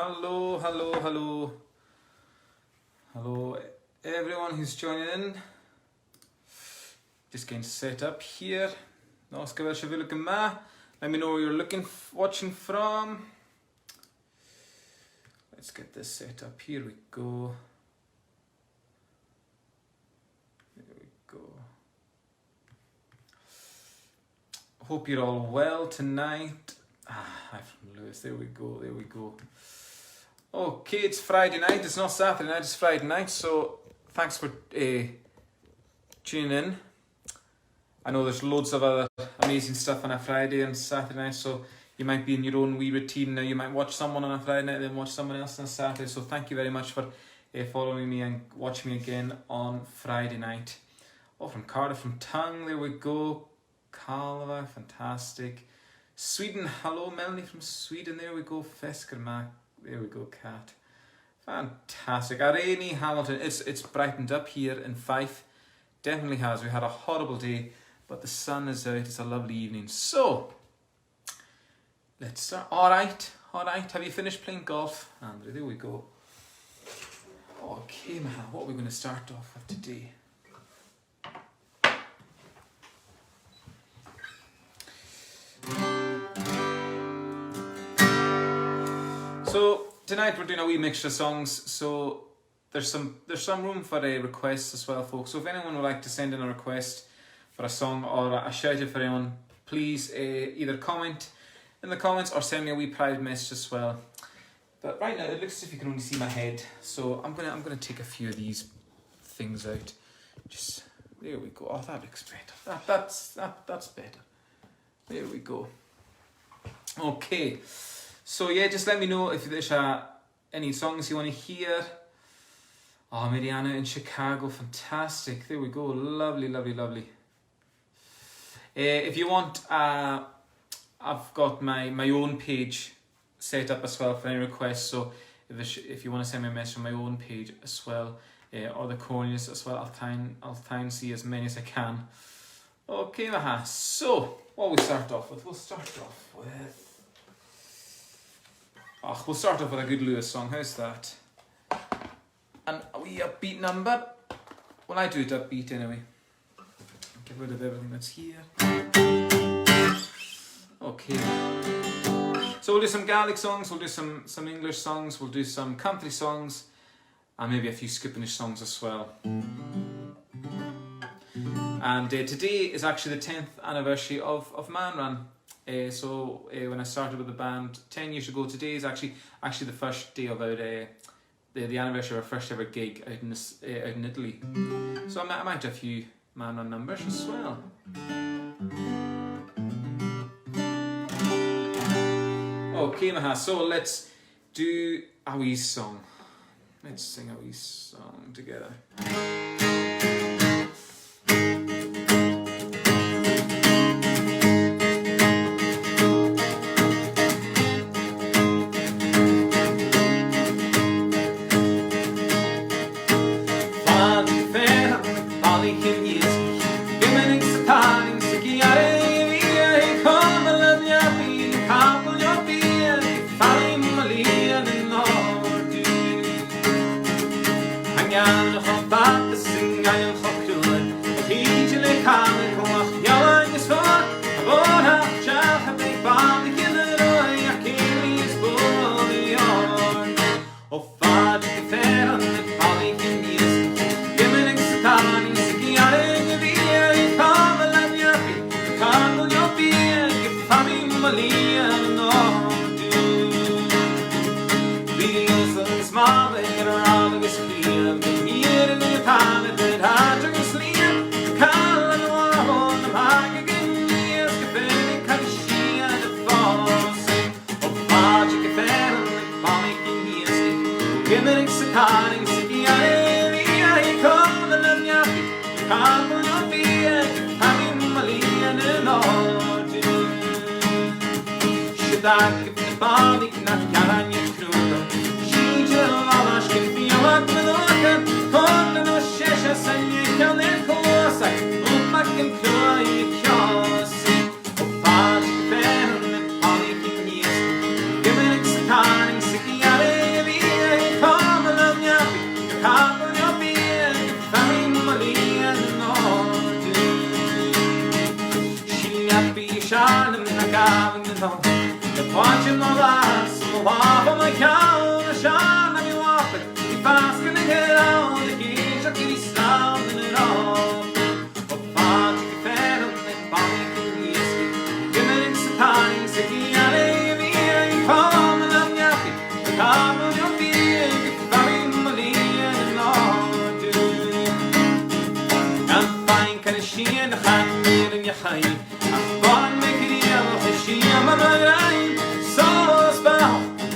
Hello, hello, hello. Hello, everyone who's joining in. Just getting set up here. Let me know where you're watching from. Let's get this set up. Here we go. There we go. Hope you're all well tonight. Hi from Lewis. There we go. There we go. Okay, it's Friday night. It's not Saturday night. It's Friday night. So thanks for tuning in. I know there's loads of other amazing stuff on a Friday and Saturday night. So you might be in your own wee routine now. You might watch someone on a Friday night, then watch someone else on a Saturday. So thank you very much for following me and watching me again on Friday night. Oh, from Cardiff, from Tongue. There we go. Calva, fantastic. Sweden, hello Melanie from Sweden, there we go. Feskermark, there we go. Cat, fantastic. Irene Hamilton, it's brightened up here in Fife, definitely has. We had a horrible day, but the sun is out. It's a lovely evening. So let's start. All right. Have you finished playing golf, Andrew? There we go. Okay, man, what are we going to start off with today? So tonight we're doing a wee mixture of songs, so there's some room for requests as well, folks. So if anyone would like to send in a request for a song or a shout out for anyone, please either comment in the comments or send me a wee private message as well. But right now it looks as if you can only see my head, so I'm gonna take a few of these things out. Just there we go. Oh, that looks better. That's better. There we go. Okay. So yeah, just let me know if there's any songs you want to hear. Oh, Mariana in Chicago, fantastic. There we go, lovely, lovely, lovely. If you want, I've got my own page set up as well for any requests. So if you want to send me a message on my own page as well, or the Cornies as well, I'll try and see as many as I can. Okay, Maha. So what we start off with? We'll start off with a good Lewis song. How's that? And a wee upbeat number. Well, I do it upbeat anyway. Get rid of everything that's here. Okay. So we'll do some Gaelic songs, we'll do some English songs, we'll do some country songs, and maybe a few Skippenish songs as well. And today is actually the 10th anniversary of Man Run. So when I started with the band 10 years ago, today is actually the first day of the anniversary of our first ever gig out in Italy. So I might have a few Man Run numbers as well. Okay, Maha, so let's do a wee song. Let's sing a wee song together. Give me gaven den nå. Det watchen og vas, og hava meg kjall, og sjana mi wapen, I fasken I hera, og det gir seg til I stavnen I råp. Og fat I færen, det bare ikke jeski, gynner ikke satani, sikker jeg det vi I kommer av njapi, det kommer jo fyr, ikke farin og lien og du. Kan fain kan det skje, det kan mer enn jeg har. Barn med krier og skjer med magrein, så spør,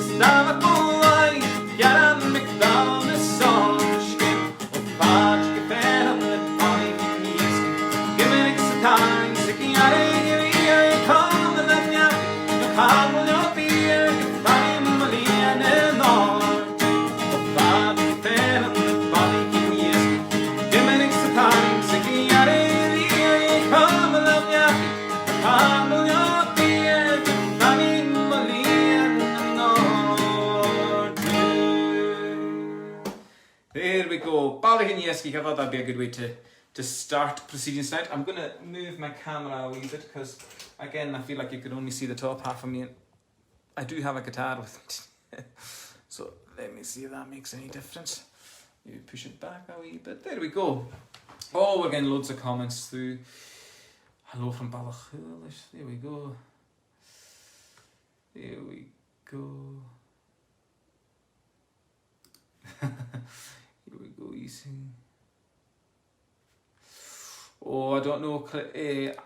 stavet på vei, gjerne med klavene som skinn, og farske færen, bare ikke jeski, gymmer ikke satani, sikker jeg det vi kommer av njapi, det kommer jo fyr, ikke farin og lien og og farske færen, bare ikke jeski, gymmer ikke satani, sikker jeg det vi kommer av njapi, there we go. Balagin-Yeski, I thought that'd be a good way to start proceedings tonight. I'm going to move my camera a wee bit because, again, I feel like you could only see the top half of me. I do have a guitar with me. So let me see if that makes any difference. You push it back a wee bit. There we go. Oh, we're getting loads of comments through. Hello from Balachulish. There we go. There we go. Here we go, easy. Oh, I don't know.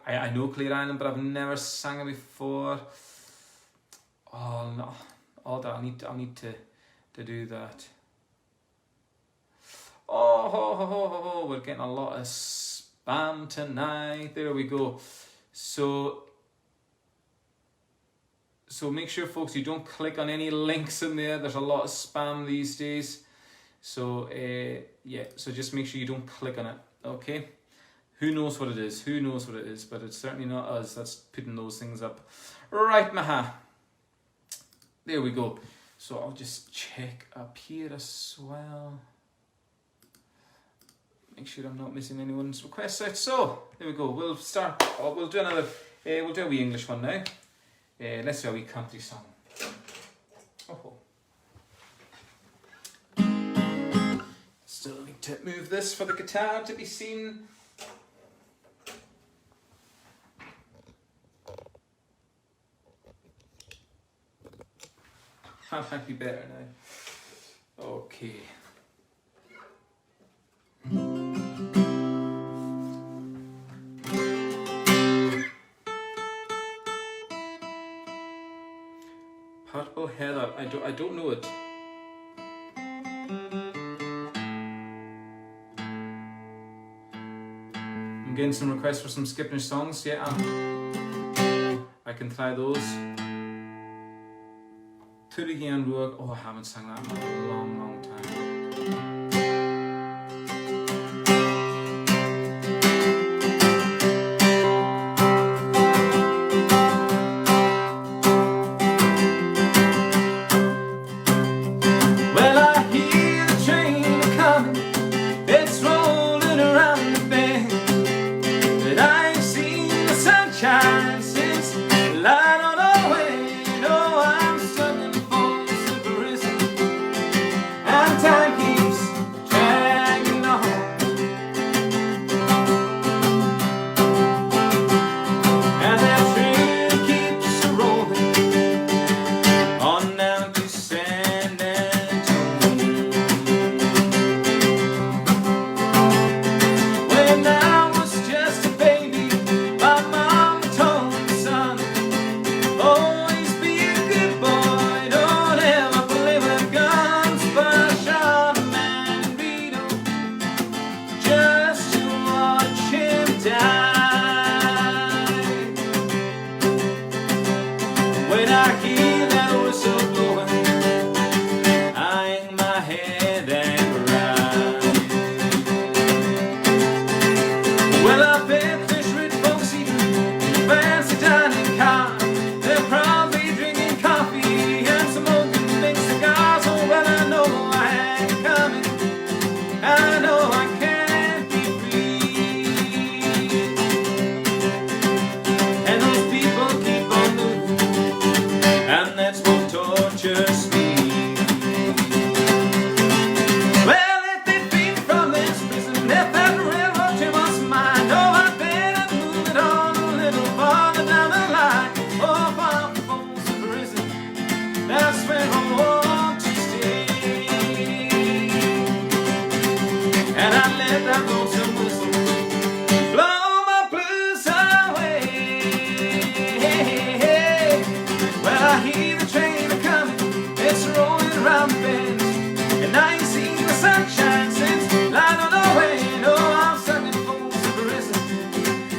I know Clear Island, but I've never sang it before. Oh no! Oh, I'll need to do that. Oh, we're getting a lot of spam tonight. There we go. So make sure, folks, you don't click on any links in there. There's a lot of spam these days. So yeah, so just make sure you don't click on it, okay? Who knows what it is? Who knows what it is? But it's certainly not us that's putting those things up. Right, maha. There we go. So I'll just check up here as well. Make sure I'm not missing anyone's requests out. So there we go. We'll start. Oh, we'll do another. We'll do a wee English one now. Let's do a wee country song. Oh. Still need to move this for the guitar to be seen. That might be better now. Okay. Purple Heather. I don't know it. I'm getting some requests for some Skipnish songs. Yeah, I can try those. Turigi and Ruag. Oh, I haven't sung that in a long, long time.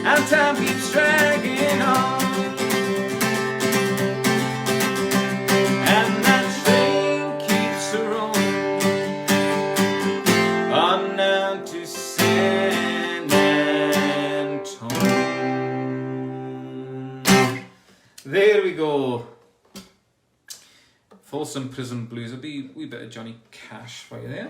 and time keeps dragging on. And that train keeps rolling on down to San Antone. There we go. Folsom Prison Blues. A wee bit of Johnny Cash for you there.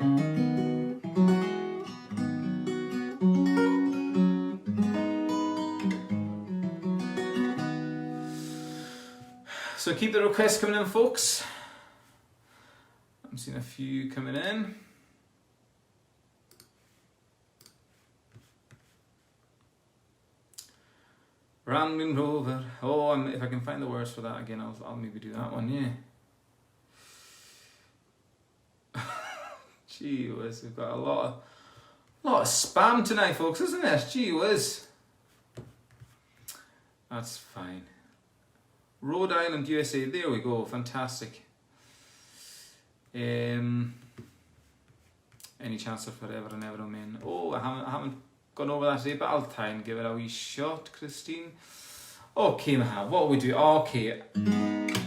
So keep the requests coming in, folks. I'm seeing a few coming in. Rambling Rover. Oh, if I can find the words for that again, I'll maybe do that one, yeah. Gee whiz, we've got a lot of spam tonight, folks, isn't there? Gee whiz. That's fine. Rhode Island, USA. There we go. Fantastic. Any chance of forever and ever, amen. Oh, I haven't gone over that today, but I'll try and give it a wee shot, Christine. Okay, Maha, what will we do? Okay.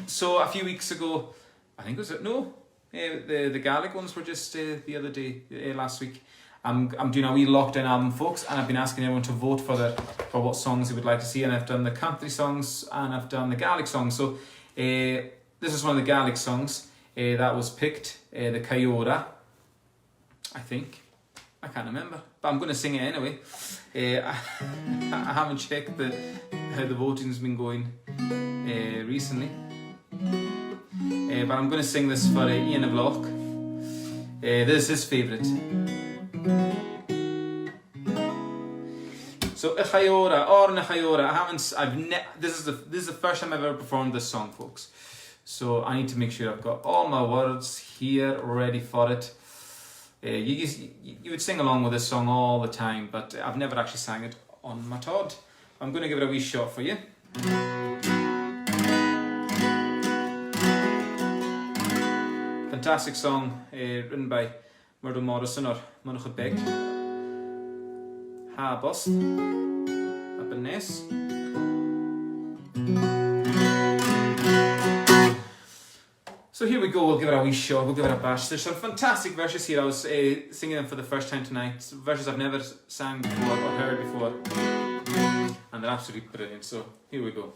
So a few weeks ago, I think was it? No. The Gaelic ones were just the other day, last week. I'm doing a wee lockdown album, folks, and I've been asking everyone to vote for what songs they would like to see, and I've done the country songs and I've done the Gaelic songs. So this is one of the Gaelic songs that was picked, the Caiora, I think. I can't remember, but I'm going to sing it anyway. I haven't checked how the voting's been going recently. But I'm going to sing this for Ian O'Vlock. This is his favourite. So Chaiora or na Chaiora. This is the first time I've ever performed this song, folks. So I need to make sure I've got all my words here ready for it. You would sing along with this song all the time, but I've never actually sang it on my Todd. I'm going to give it a wee shot for you. Fantastic song, written by Murdo Morrison or Monica Beck. Ha Bust, up in Ness. So here we go, we'll give it a wee shot, we'll give it a bash. There's some fantastic verses here. I was singing them for the first time tonight. Verses I've never sang before or heard before. And they're absolutely brilliant, so here we go.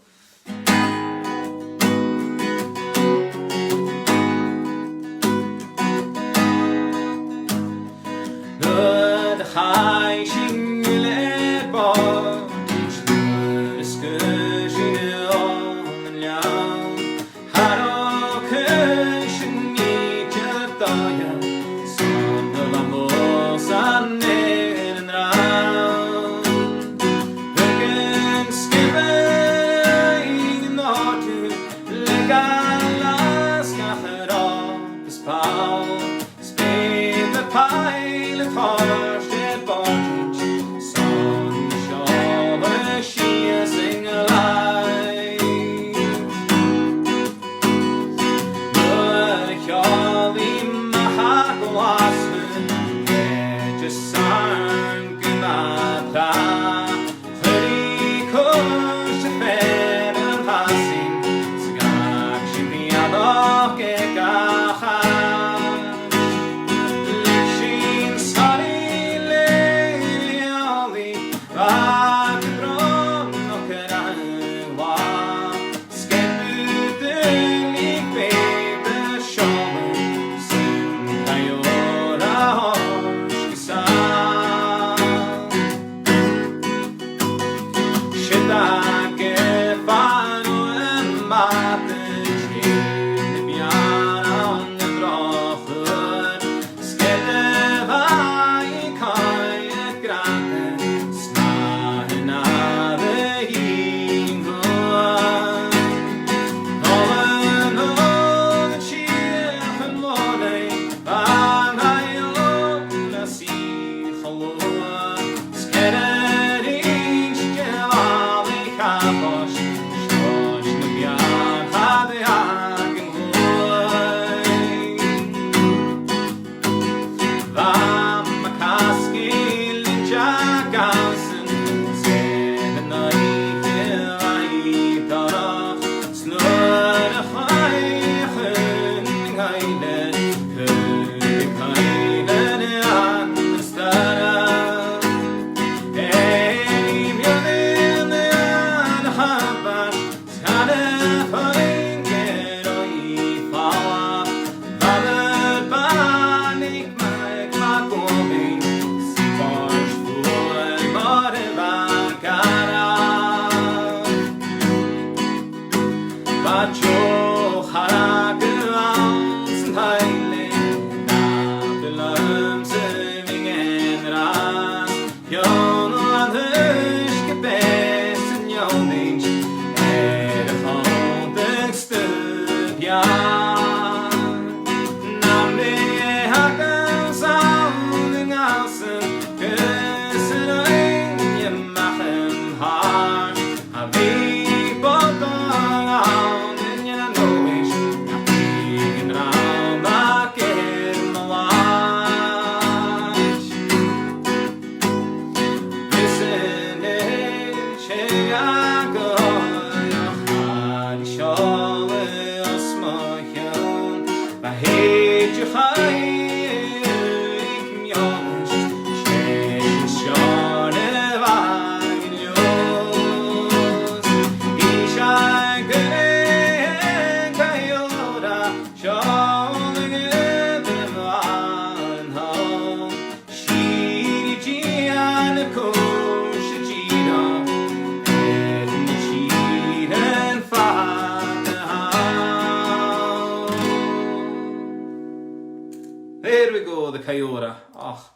Kaiora. Oh,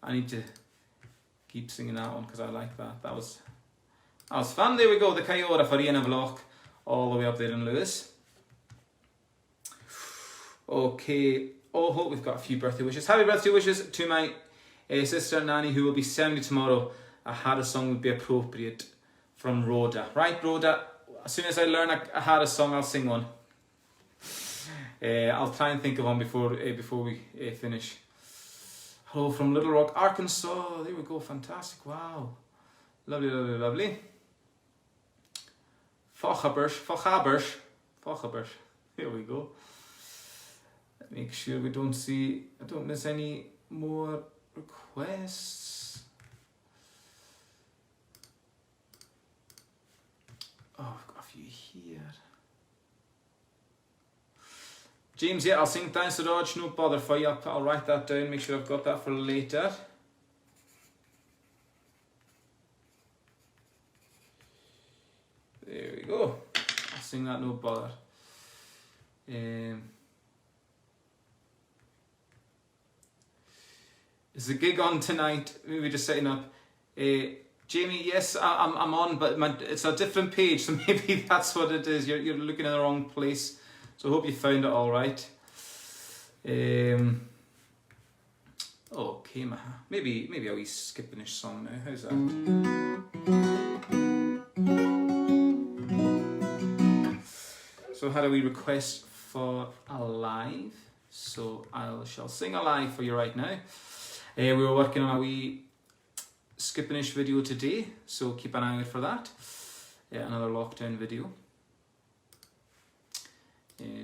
I need to keep singing that one because I like that. That was fun. There we go, the Kaiora for Ian Vloch, all the way up there in Lewis. Okay, hope we've got a few birthday wishes. Happy birthday wishes to my sister Nanny, who will be 70 tomorrow. I had a song would be appropriate from Rhoda. Right, Rhoda? As soon as I learn I had a song, I'll sing one. I'll try and think of one before we finish. Hello from Little Rock, Arkansas. There we go, fantastic. Wow. Lovely, lovely, lovely. Fochabers. Here we go. Make sure I don't miss any more requests. Oh, I've got a few here. James, yeah, I'll sing Thanks to Dodge, no bother for you. I'll write that down, make sure I've got that for later. There we go. I'll sing that, no bother. Is the gig on tonight? Maybe just setting up. Jamie, yes, I'm on, but it's a different page, so maybe that's what it is. You're looking in the wrong place. So I hope you found it all right. Okay, maybe a wee skipping-ish song now. How's that? So how do we request for Alive? So I shall sing Alive for you right now. We were working on a wee skipping-ish video today, so keep an eye out for that. Another lockdown video.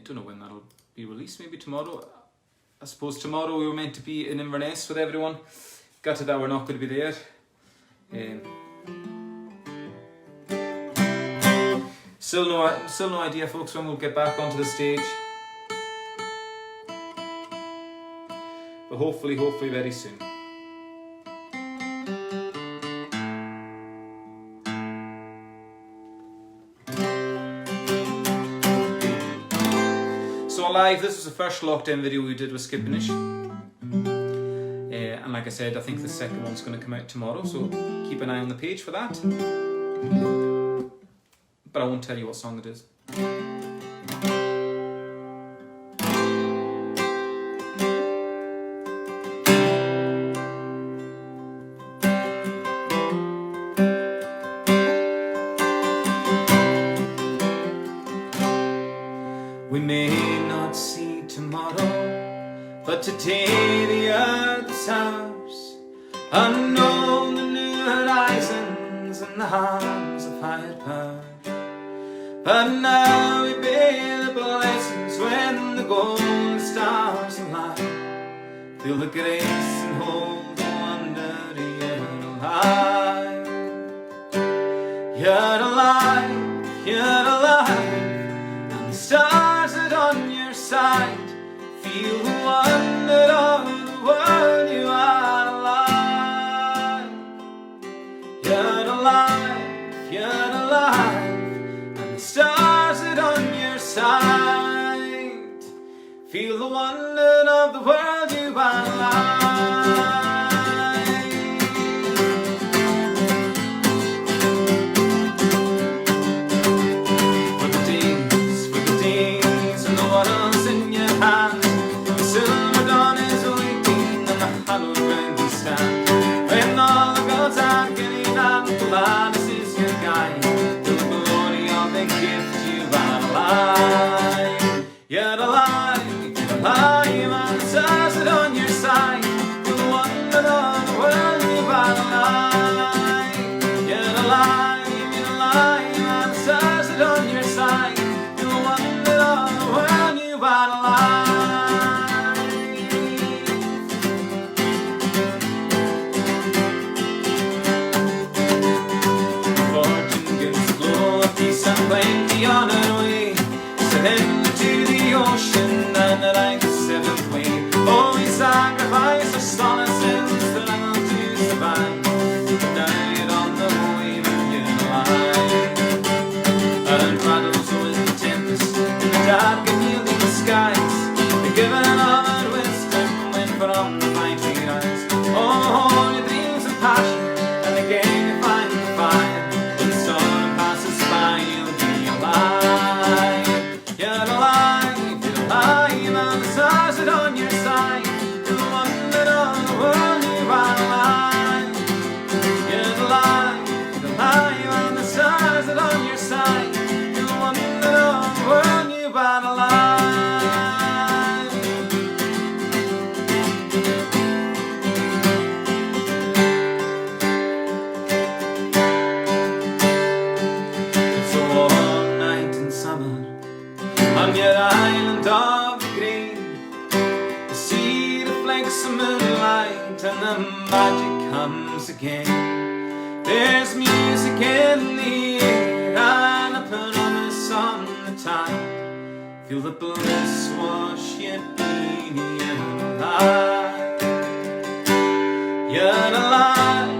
Don't know when that'll be released, maybe tomorrow. I suppose tomorrow we were meant to be in Inverness with everyone. Got to that we're not going to be there. Still no idea, folks, when we'll get back onto the stage. But hopefully very soon. Alive, this was the first lockdown video we did with Skippinish. And like I said, I think the second one's going to come out tomorrow, so keep an eye on the page for that. But I won't tell you what song it is. We may not see tomorrow, but today the earth is ours. Unknown the new horizons and the arms of higher power. But now we bear the blessings when the golden stars align. Feel the grace and hold the wonder you're alive. You're alive, you're alive. And the stars that on your side feel the wonder of the world. You are alive. You're alive, you're alive. And the stars that on your side feel the wonder of the world. You are alive. This is your guide to the glory of the gift. You are alive. You're alive, you're alive. And the stars that on your side feel the wonder of the world. You are alive. You're alive, you're alive. And the stars that on your side feel the wonder of the world. You are alive. again. There's music in the air, and I put on the sun the time. Feel the bliss wash you in, you're alive. You're alive,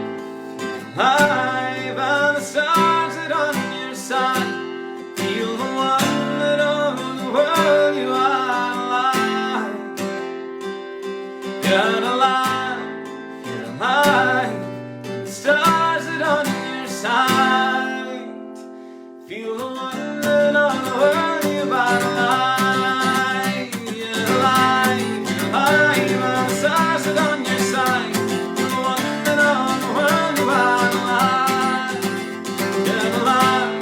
alive, and the stars that on your side. Feel the wonder of the world, you are alive. You're alive, you're alive, and the stars that on your side. Feel the wonder of the world, you are alive. You're alive, you're alive, and the stars that on your side. Feel the wonder of the world, you are alive. You're alive,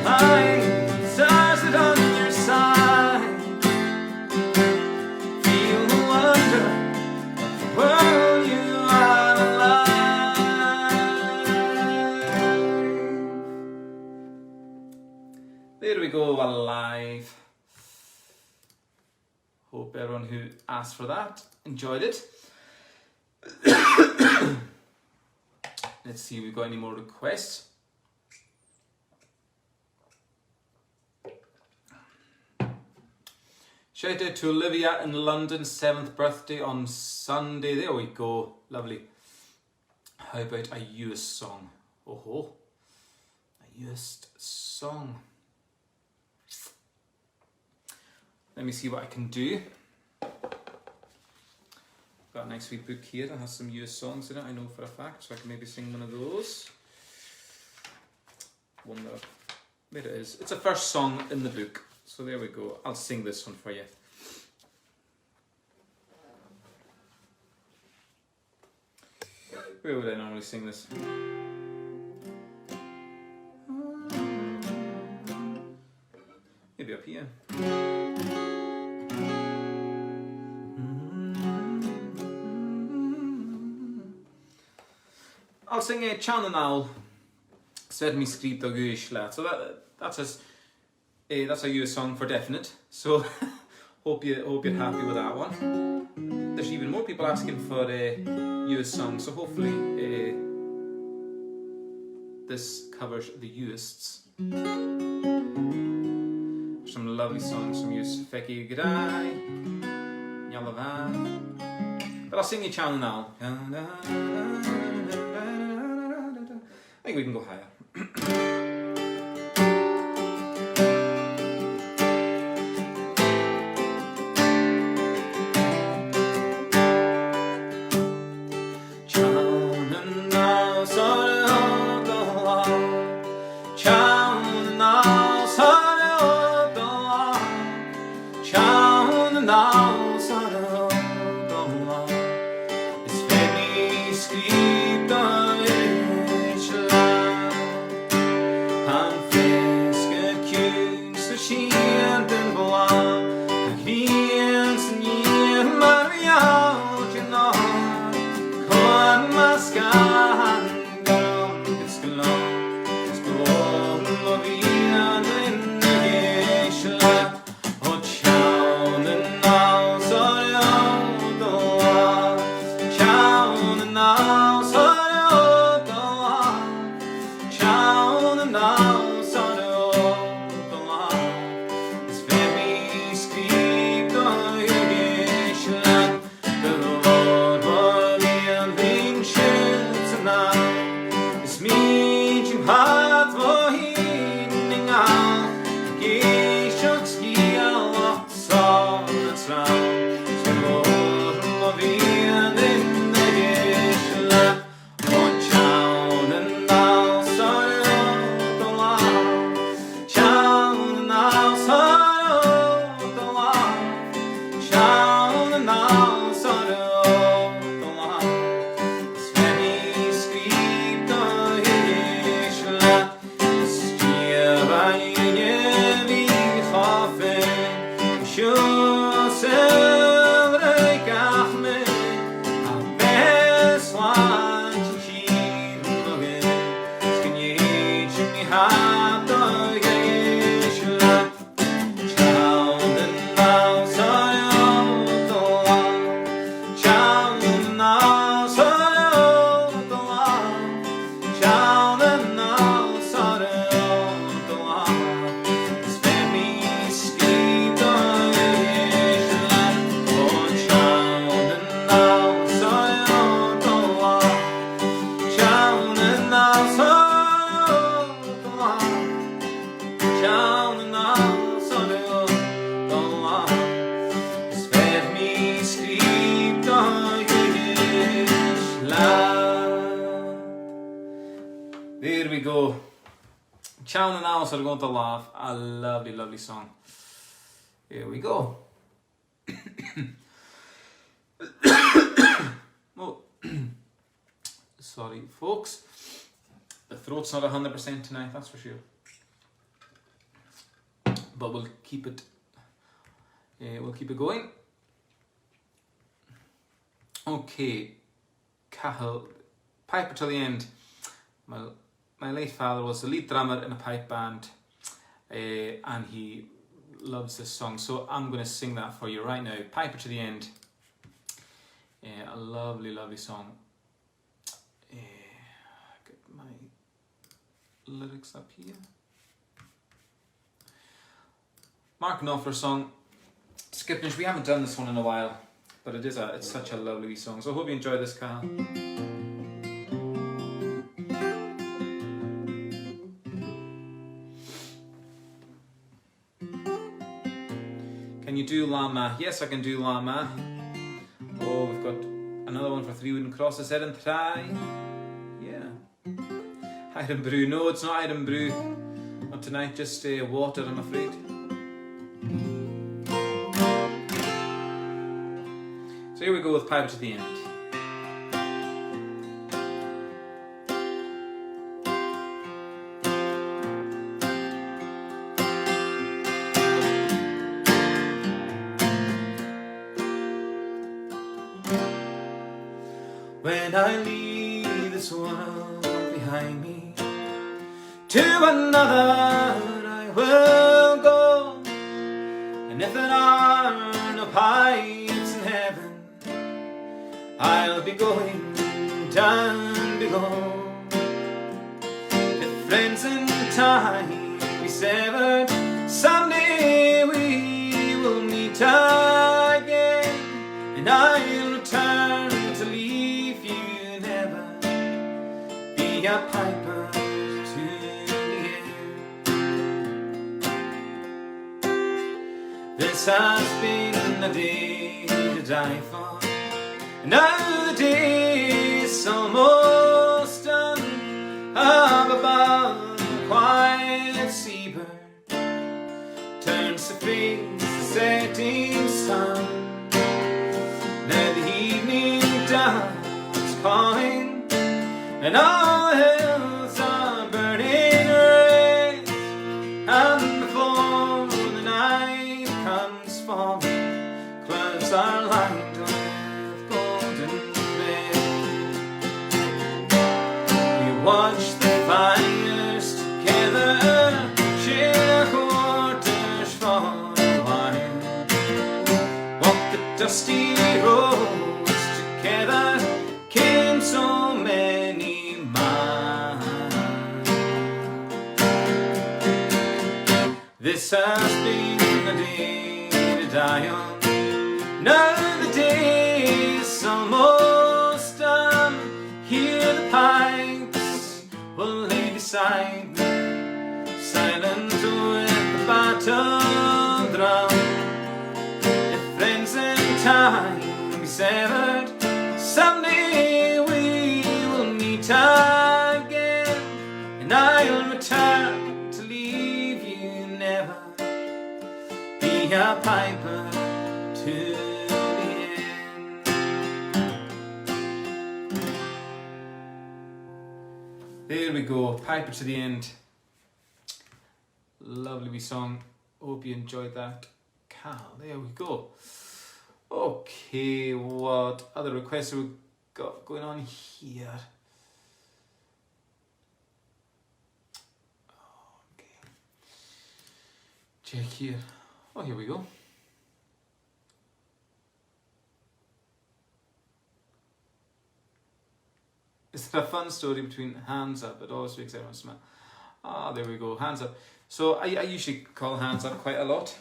alive, stars that on your side. Feel the wonder of the world, you are alive. There we go, alive. Hope everyone who asked for that enjoyed it. Let's see if we've got any more requests. Shout out to Olivia in London, 7th birthday on Sunday. There we go, lovely. How about a US song? Oh, a US song. Let me see what I can do. Got a nice wee book here that has some US songs in it, I know for a fact, so I can maybe sing one of those. One that, there it is. It's the first song in the book. So there we go. I'll sing this one for you. Where would I normally sing this? Maybe up here. I'll sing a Chananal. Sed mi skript og Guishlat. So that's a US song for definite. So hope you're happy with that one. There's even more people asking for US songs, so hopefully this covers the USs. Some lovely songs from US. Feki G'day, Yalavan. But I'll sing you Chananal. I think we can go higher. There we go. Chown and Alice are going to laugh. A lovely, lovely song. Here we go. Oh, sorry, folks. The throat's not 100% tonight, that's for sure. But we'll keep it. We'll keep it going. Okay, Cahill, piper till the end. My late father was the lead drummer in a pipe band, and he loves this song, so I'm going to sing that for you right now. Piper to the end. A lovely, lovely song. Get my lyrics up here. Mark Knopfler song. Skipness, we haven't done this one in a while, but it's such a lovely song. So I hope you enjoy this, Carl. Can you do Lama? Yes, I can do Lama. Oh, we've got another one for three wooden crosses. Head and try. Yeah. Iron brew. No, it's not iron brew. Not tonight, just water, I'm afraid. So here we go with Piper to the End. When I leave this world behind me, to another I will go. And if there are no pipes in heaven, I'll be going down below. If friends in time be severed, someday we will meet again, and I'll return to leave you never, be a piper to the end. This has been a day to die for. Now the day is almost done. Up above, a quiet seabird turns to face the setting sun. Now the evening dawn is calling, and all hills are burning red. And before the night comes falling, clouds are lined watch the fires together, share quarters for a while. Walk the dusty roads together, came so many miles. This has been a day to die on. Now the day is almost done. Hear the pipes will lay beside me, silent with the battle drum. If friends in time be severed, someday we will meet again, and I'll return to leave you never, be a piper to the end. There we go, Piper to the End. Lovely wee song. Hope you enjoyed that. Cal, there we go. Okay, what other requests have we got going on here? Okay. Check here. Oh, here we go. Is there a fun story between Hands Up? It always makes everyone smile. Ah, there we go, Hands Up. So I usually call Hands Up quite a lot.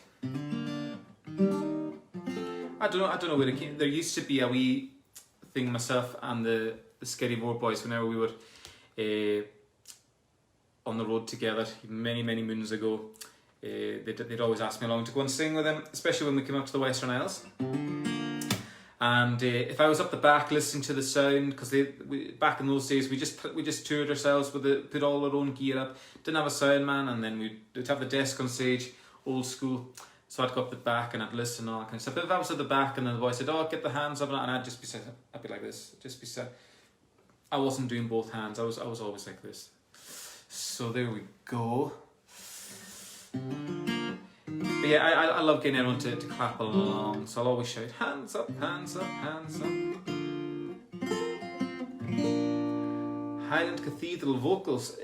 I don't know where it came. There used to be a wee thing myself and the Scary Board Boys whenever we were on the road together many moons ago. They'd always ask me along to go and sing with them, especially when we came up to the Western Isles. And if I was up the back listening to the sound, because back in those days we just toured ourselves put all our own gear up, didn't have a sound man, and then we'd have the desk on stage, old school. So I'd go up the back and I'd listen and all that kind of stuff. But if I was at the back and then the boy said, "Oh, get the hands up," and I'd just I'd be like this, just be set. I wasn't doing both hands. I was always like this. So there we go. But yeah, I love getting everyone to clap along, so I'll always shout, "Hands up, hands up, hands up." Highland Cathedral vocals.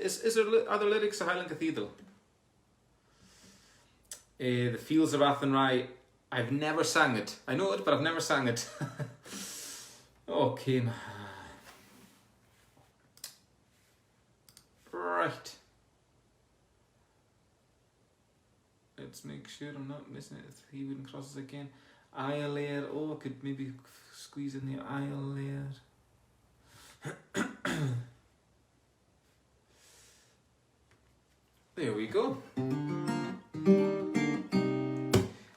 Are there lyrics to Highland Cathedral? The Fields of Athenry. I've never sang it. I know it, but I've never sang it. Okay. Right. Let's make sure I'm not missing it. 3 wooden crosses again. Aisle layer. Oh, I could maybe squeeze in the aisle layer. There we go.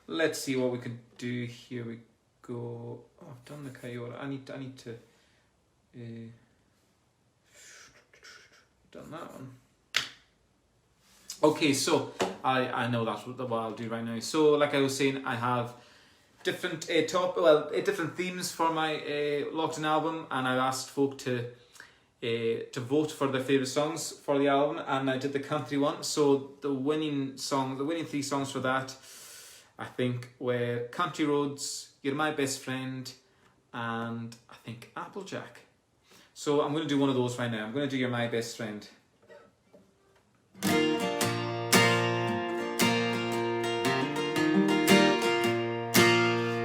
Let's see what we can do. Here we go. Oh, I've done the Kyoto. I need to done that one. Okay, so I know that's what I'll do right now. So, like I was saying, I have different different themes for my lockdown album, and I asked folk to vote for their favourite songs for the album, and I did the country one. So the winning 3 songs for that, I think, were Country Roads, You're My Best Friend, and I think Applejack. So I'm going to do one of those right now. I'm going to do You're My Best Friend.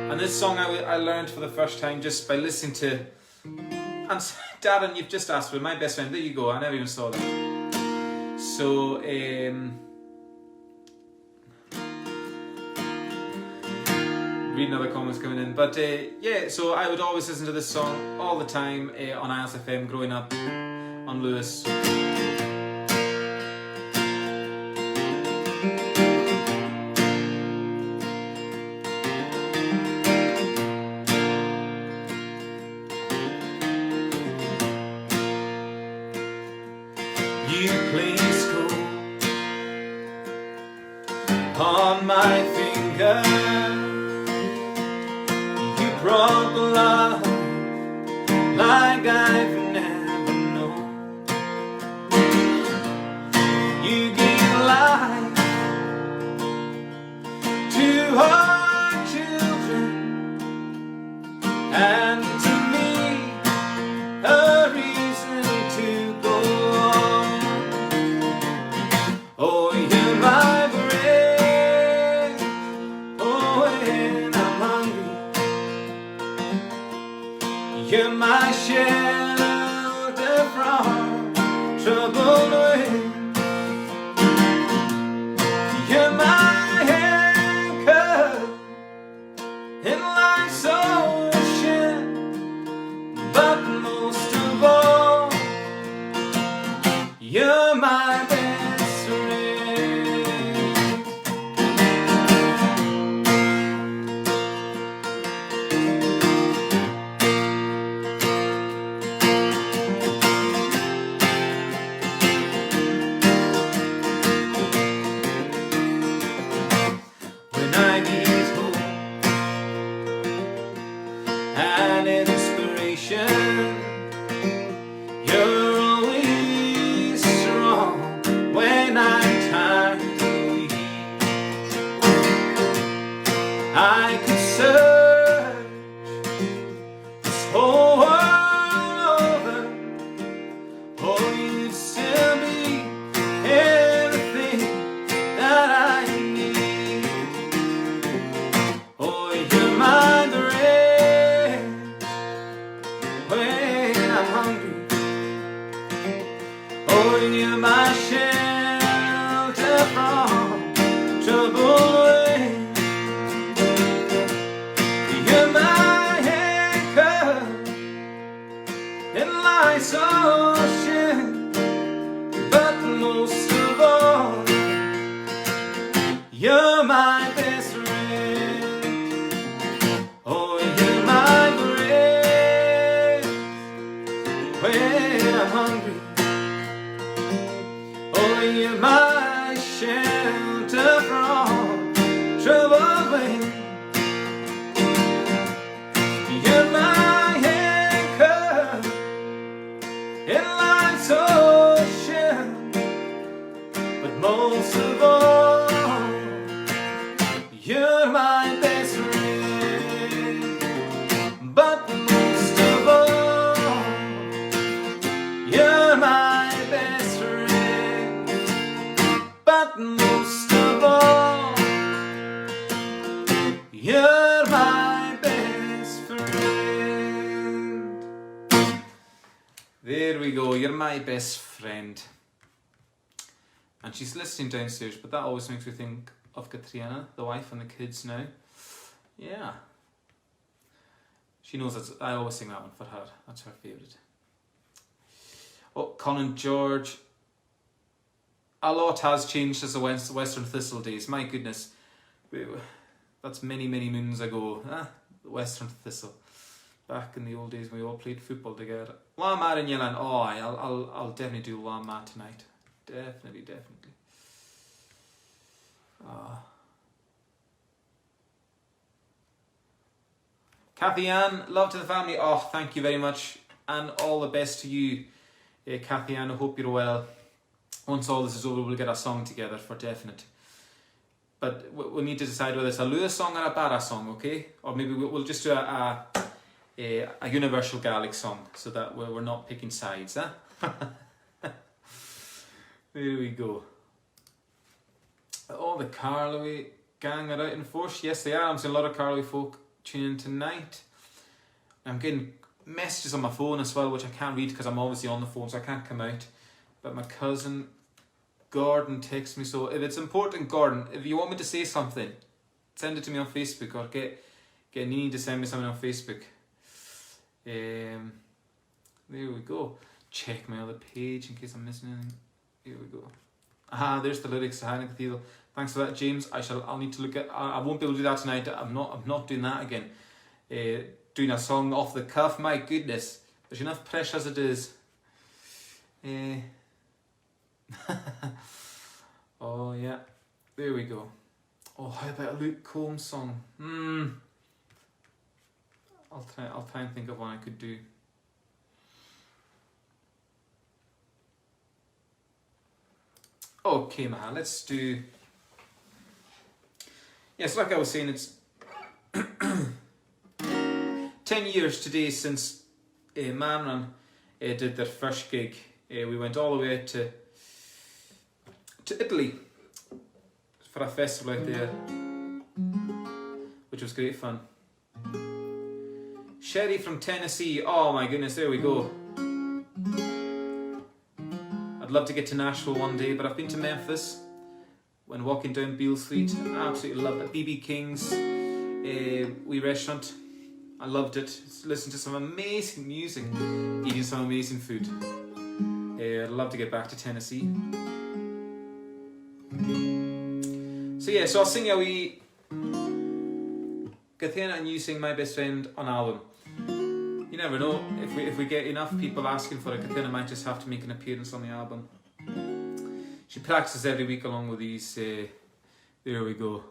And this song I learned for the first time just by listening to... And Darren, you've just asked for My Best Friend. There you go. I never even saw that. So, reading other comments coming in. But yeah, so I would always listen to this song all the time on IELTS FM growing up on Lewis. You place gold on my finger. You brought love like I've never known. You gave life to our children, and to me a reason to go on. Oh, you're my bread, oh, when I'm hungry. You're my shelter from troubled winds. Oh, you're my shelter from troubled waves. You're my anchor in life's ocean. But most of all, you're my best friend. But most of all, you're my best friend. But most of all, you're my best friend. There we go, you're my best friend. And she's listening downstairs, but that always makes me think of Katrina, the wife, and the kids now. Yeah. She knows that I always sing that one for her. That's her favourite. Oh, Colin George. A lot has changed since the Western Thistle days. My goodness. That's many, many moons ago. The Western Thistle. Back in the old days when we all played football together. Lama and Yelan. Oh, I'll definitely do Lama tonight. Definitely. Kathy Ann, love to the family. Oh, thank you very much. And all the best to you, Kathy Ann. I hope you're well. Once all this is over, we'll get a song together for definite. But we'll need to decide whether it's a Lewis song or a Barra song, okay? Or maybe we'll just do a universal Gaelic song so that we're not picking sides, huh? There we go. Oh, the Carloway gang are out in force. Yes, they are. I'm seeing a lot of Carloway folk tuning in tonight. I'm getting messages on my phone as well, which I can't read because I'm obviously on the phone, so I can't come out. But my cousin Gordon texts me. So if it's important, Gordon, if you want me to say something, send it to me on Facebook, or get Nini to send me something on Facebook. There we go. Check my other page in case I'm missing anything. Here we go. There's the lyrics to Hannah Cathedral. Thanks for that, James. I'll need to look at. I won't be able to do that tonight. I'm not doing that again. Doing a song off the cuff. My goodness, there's enough pressure as it is. Oh yeah, there we go. Oh, how about a Luke Combs song? I'll try and think of one I could do. Okay, Maha, let's do... Yes, like I was saying, it's 10 years today since Manran did their first gig. We went all the way out to Italy for a festival out there, which was great fun. Sherry from Tennessee. Oh my goodness, there we go. I'd love to get to Nashville one day, but I've been to Memphis when walking down Beale Street. I absolutely loved it. BB King's wee restaurant. I loved it. Listened to some amazing music, eating some amazing food. I'd love to get back to Tennessee. So yeah, so I'll sing a wee Kathina and you sing My Best Friend on album. You never know, if we get enough people asking for it, Kathina might just have to make an appearance on the album. She practices every week along with these. There we go.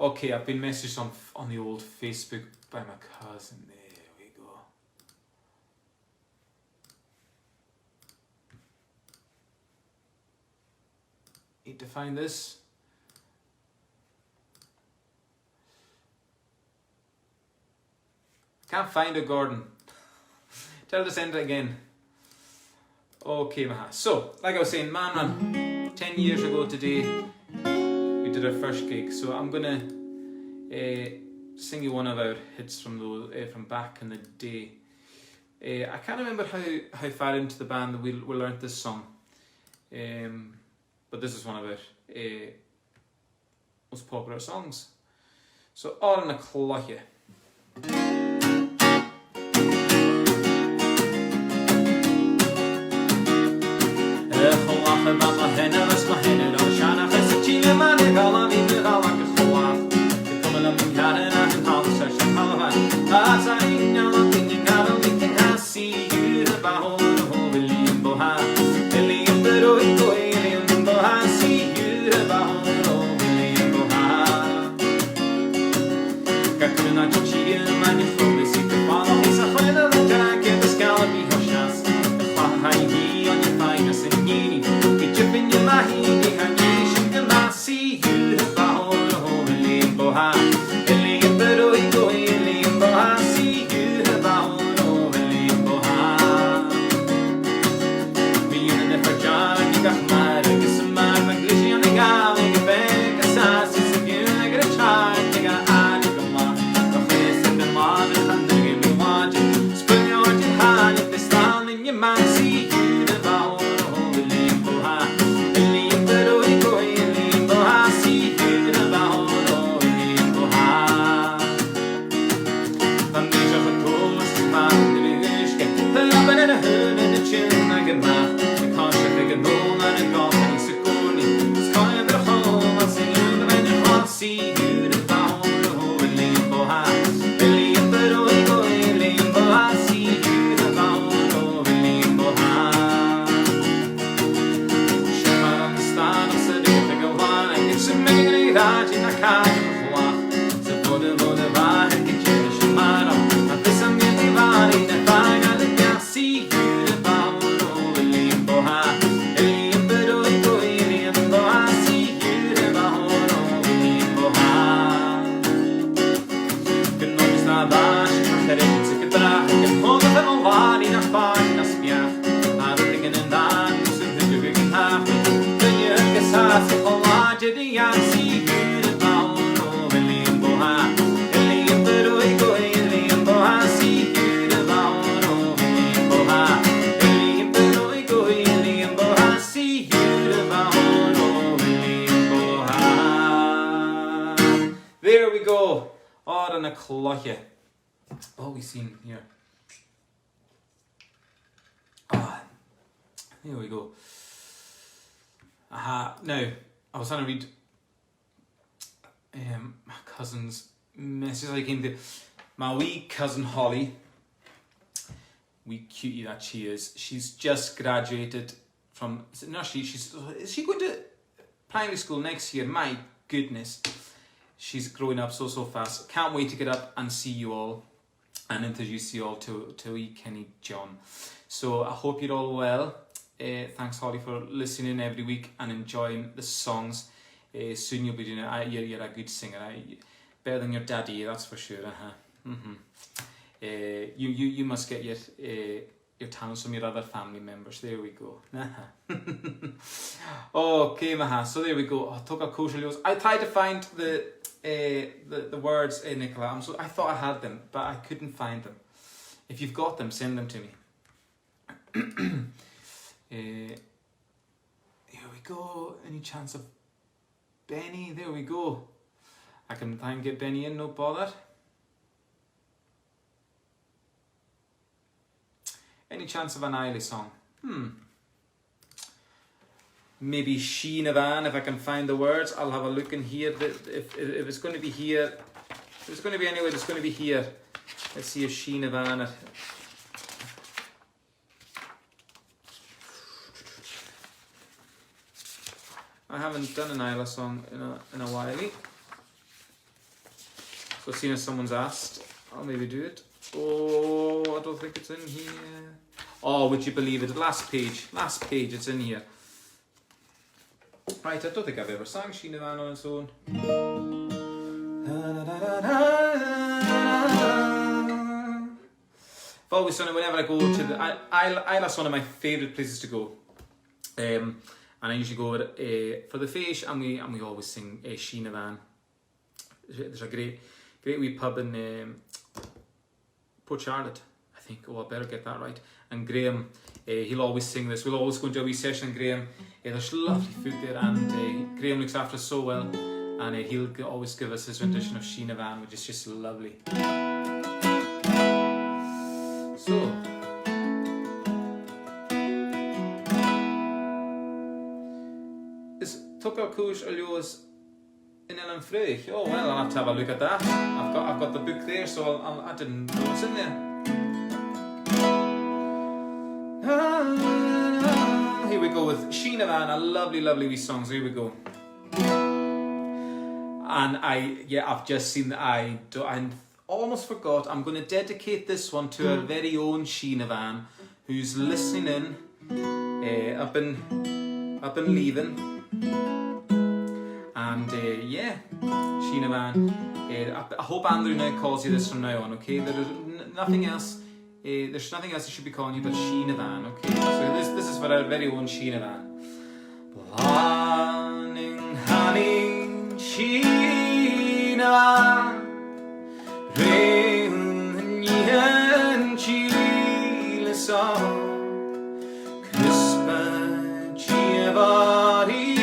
Okay, I've been messaged on the old Facebook by my cousin. There we go. Need to find this. Can't find it, Gordon. Tell her to send it again. Okay, Maha. So, like I was saying, Manran, 10 years ago today, we did our first gig. So I'm gonna sing you one of our hits from from back in the day. I can't remember how far into the band that we learnt this song, but this is one of our most popular songs. So, All in a Cloche. in a cloche. What have we seen here? Ah, here we go. Now, I was trying to read my cousin's message I came to. My wee cousin Holly, wee cutie that she is, she's just graduated from nursery. Is she going to primary school next year? My goodness, she's growing up so fast. Can't wait to get up and see you all and introduce you all to wee Kenny John. So I hope you're all well. Thanks Holly for listening every week and enjoying the songs. Soon you'll be doing it. You're a good singer. Better than your daddy, that's for sure. You must get your talents from your other family members. There we go. Okay, so there we go. I tried to find the words, Nicola. I thought I had them, but I couldn't find them. If you've got them, send them to me. Here we go. Any chance of Benny? There we go. I can try and get Benny in, no bother. Any chance of an Eilidh song? Maybe Sheena Van, if I can find the words. I'll have a look in here. If it's going to be here, if it's going to be anywhere, it's going to be here. Let's see if Sheena Van. I haven't done an Eilidh song in a while. So seeing as someone's asked, I'll maybe do it. Oh, I don't think it's in here. Oh, would you believe it? Last page, it's in here. Right, I don't think I've ever sang Sheena Van on its own. I've always done it whenever I go to the... Eilidh's one of my favourite places to go. And I usually go for the fish, and we always sing Sheena Van. There's a great wee pub in Port Charlotte, I think. Oh, I better get that right. And Graham, he'll always sing this. We'll always go into a wee session, Graham. There's lovely food there, and Graham looks after us so well. And he'll always give us his rendition of Sheena Van, which is just lovely. So, is Tucker Kush Alios in Ellen Frey? Oh well, I'll have to have a look at that. I've got the book there, so I didn't know what's in there. Here we go with Sheena Van, a lovely wee songs. Here we go. And I've just seen that I almost forgot. I'm going to dedicate this one to our very own Sheena Van, who's listening in up in Leaving. And Sheena Van, I hope Andrew now calls you this from now on, okay? There's nothing else. There's nothing else I should be calling you but Sheena Van, okay? So this is for our very own Sheena Van. Planning, honey, Sheena Van, rain and chile song, Christmas Chiavari.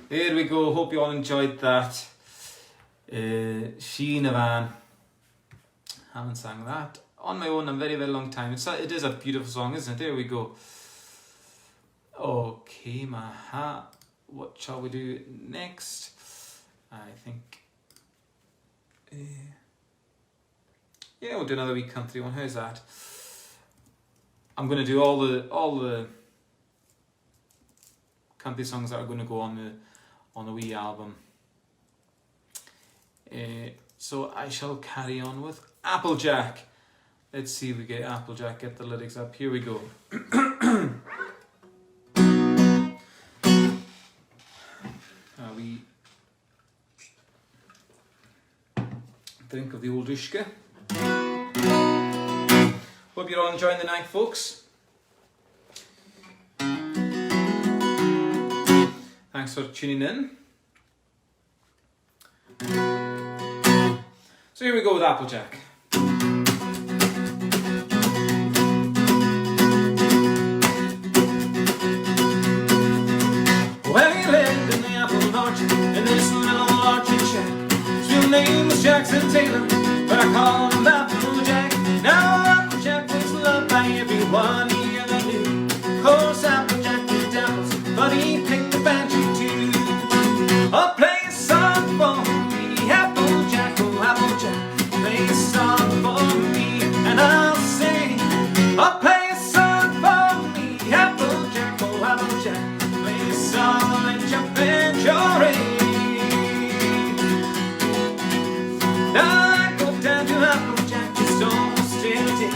There we go, hope you all enjoyed that. Sheena Van. Haven't sang that on my own in a very, very long time. It is a beautiful song, isn't it? There we go. Okay, Maha. What shall we do next? I think... yeah, we'll do another wee country one. How's that? I'm going to do all the country songs that are going to go on the wee album. So I shall carry on with Applejack. Let's see if we get Applejack, get the lyrics up. Here we go. We drink of the old Rishka. Hope you're all enjoying the night, folks. Thanks for tuning in. So here we go with Applejack. Well, he lived in the apple orchard, in this little orchard shack. His real name was Jackson Taylor, but I called him Applejack. Now Applejack was loved by everyone he ever knew. Of course, Applejack picked apples, but he picked the banjo too. Oh, play a song for me, Applejack, oh Applejack. Play a song for me, and I'll sing. Oh, play a song for me, Applejack, oh Applejack. Play a song, let your banjo ring. Now I go down to Applejack, it's almost every day.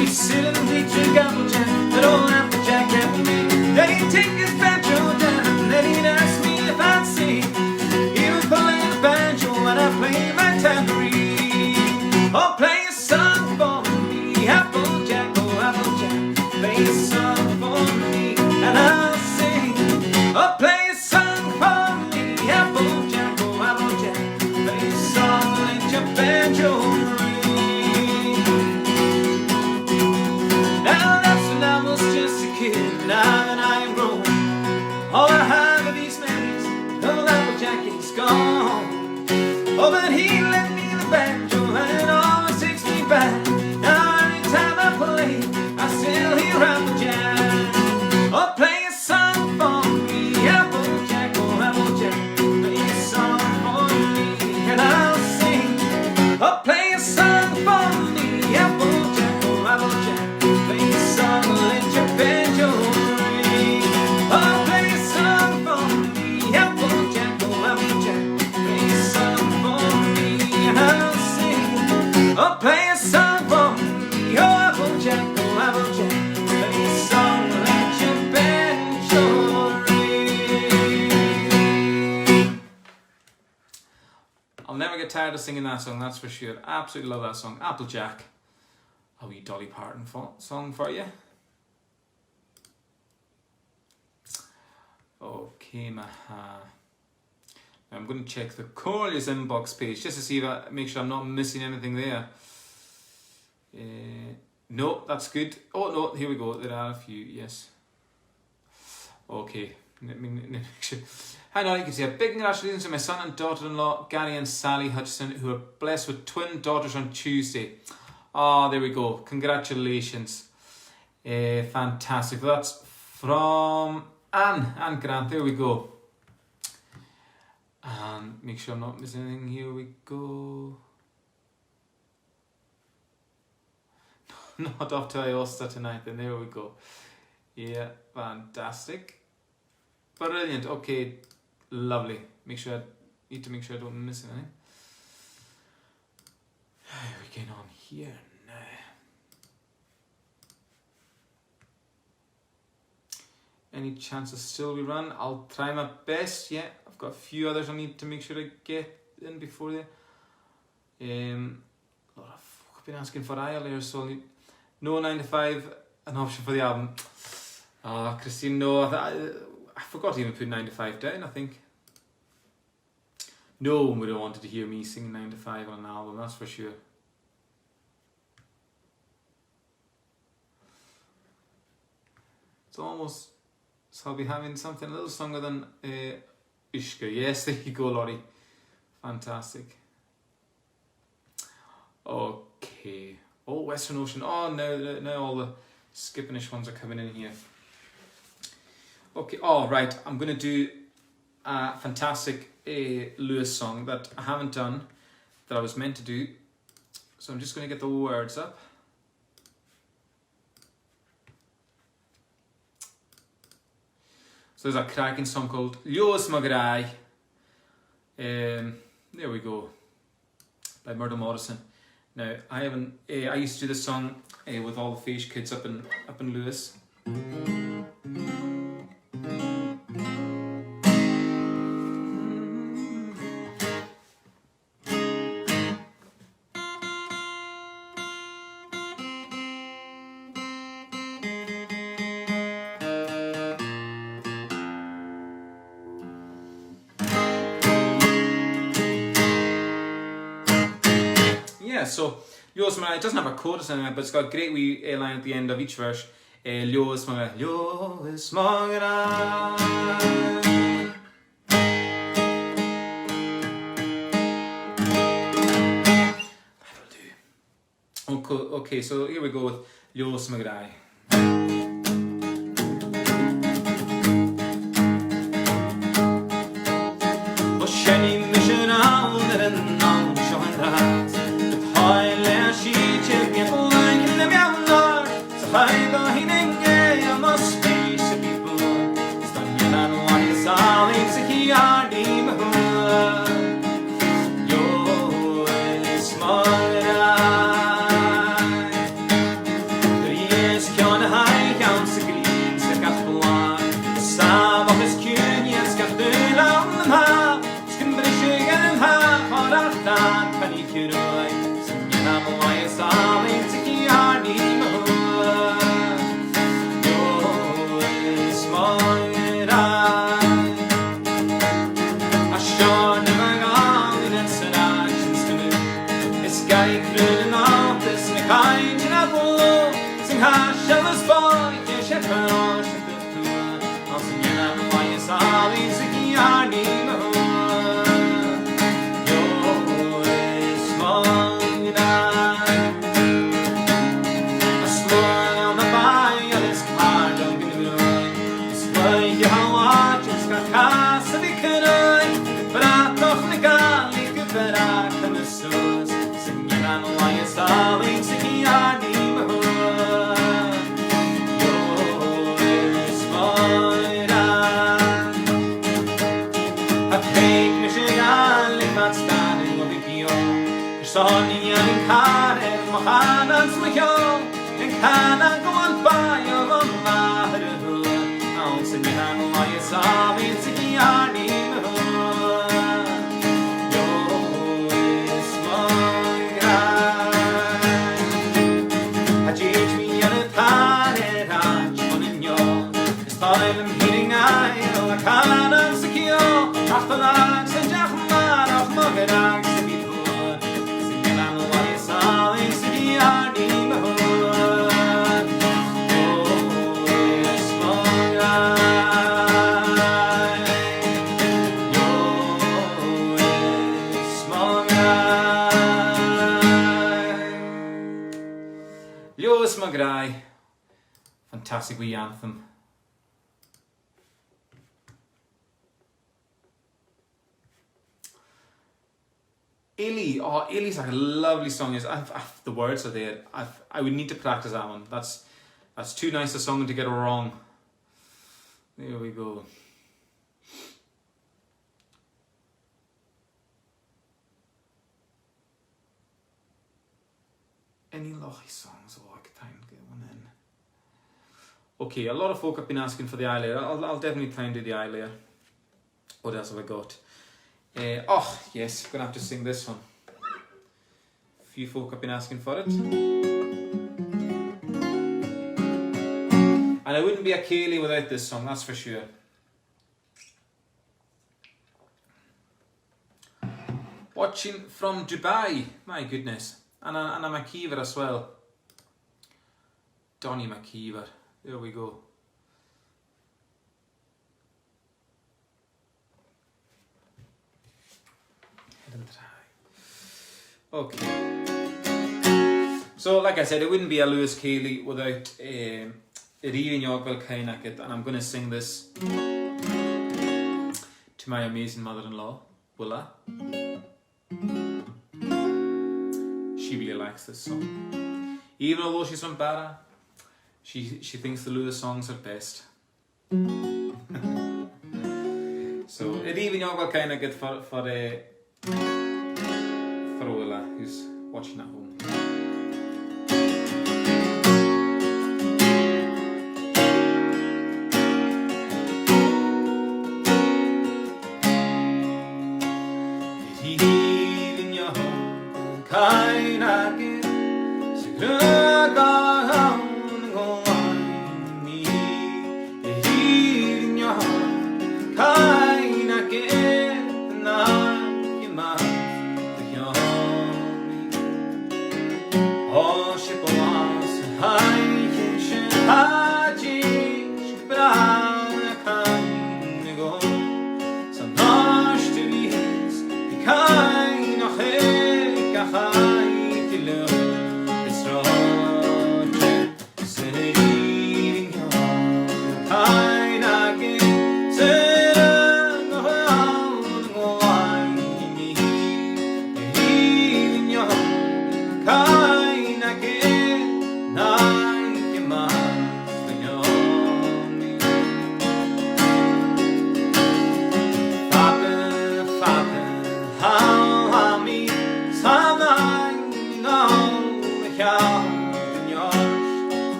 We sit and we drink Applejack, that old Applejack every day. Then he'd take his banjo down, and then he'd ask me if I'd sing. He would play the banjo and I'd play my tambourine. Oh, play a song for me, Applejack, oh Applejack. Play a song for me, and I'll sing. Oh, play a song for me, Applejack, oh Applejack. Play a song, let your banjo ring. Now that's when I was just a kid, now that I am grown. All I have are these memories, old Applejack is gone. Oh, but he left me the banjo and it always takes me back. Now every time I play, I still hear Applejack. Oh, play a song for me, Applejack, oh Applejack. Play a song for me and I'll sing. Oh, play a song for me, Applejack, oh Applejack. Play a song, let your banjo ring. Oh, play a song for me, Applejack, oh Applejack. Play a song for me and I'll sing. Oh, play a song for me, oh Applejack, oh Applejack. Play a song, let your banjo ring. I'll never get tired of singing that song, that's for sure. Absolutely love that song. Applejack. A wee Dolly Parton song for you. Okay, Maha. Now I'm going to check the Corliss inbox page just to see if make sure I'm not missing anything there. No, that's good. Oh no, here we go. There are a few. Yes. Okay. Let me make sure. Hi, Norrie. You can see a big congratulations to my son and daughter-in-law, Gary and Sally Hutchison, who are blessed with twin daughters on Tuesday. Oh, there we go. Congratulations. Fantastic. That's from Anne Grant, there we go. And make sure I'm not missing anything. Here we go. Not off to Aosta tonight, then there we go. Yeah, fantastic. Brilliant, okay, lovely. Need to make sure I don't miss anything. How are we getting on here now? Any chance of still rerun? I'll try my best, yeah. I've got a few others I need to make sure I get in before they. I've been asking for earlier, so no 9 to 5, an option for the album. Christine, no, I forgot to even put 9 to 5 down, I think. No one would have wanted to hear me singing 9 to 5 on an album, that's for sure. It's almost, so I'll be having something a little stronger than Ishka. Yes, there you go, Laurie. Fantastic. Okay. Oh, Western Ocean. Oh, now all the Skippinish ones are coming in here. Okay, right. I'm going to do a fantastic Lewis song that I haven't done, that I was meant to do. So I'm just going to get the words up. So there's a cracking song called Lewis Magrai. There we go. By Murdo Morrison. Now I used to do this song with all the Fish kids up in Lewis. So Lewis Magrai, it doesn't have a chorus in it, but it's got a great wee line at the end of each verse. Lewis Magrai, Lewis Magrai. That'll do. Okay, so here we go with Lewis Magrai. Lewis Magrai, fantastic wee anthem. Illy. Oh, Illy's like a lovely song. The words are there. I would need to practice that one. That's too nice a song to get it wrong. There we go. Any Lochy songs? Oh, I could try and get one in. Okay, a lot of folk have been asking for the eye layer. I'll definitely try and do the eye layer. What else have I got? Oh, yes, I'm going to have to sing this one. A few folk have been asking for it. And I wouldn't be a Ceilidh without this song, that's for sure. Watching from Dubai, my goodness. And a Maciver as well. Donny Maciver. There we go. Okay. So, like I said, it wouldn't be a Lewis Ceilidh without Riri Nyogwell Kainakit, and I'm going to sing this to my amazing mother-in-law, Willa. She really likes this song. Even although she's from Barra, she thinks the Lewis songs are best. So, Riri Nyogwell Kainakit for Willa, who's watching at home.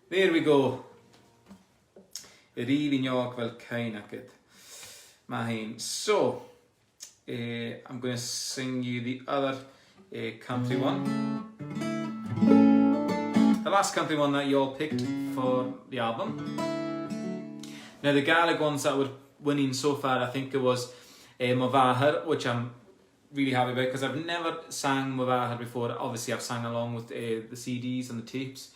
There we go. Riri Nyogwell Kainakit. Mahin. So, I'm going to sing you the other country one. The last country one that you all picked for the album. Now the Gaelic ones that were winning so far, I think it was Maciver, which I'm really happy about because I've never sang Maciver before. Obviously I've sang along with the CDs and the tapes.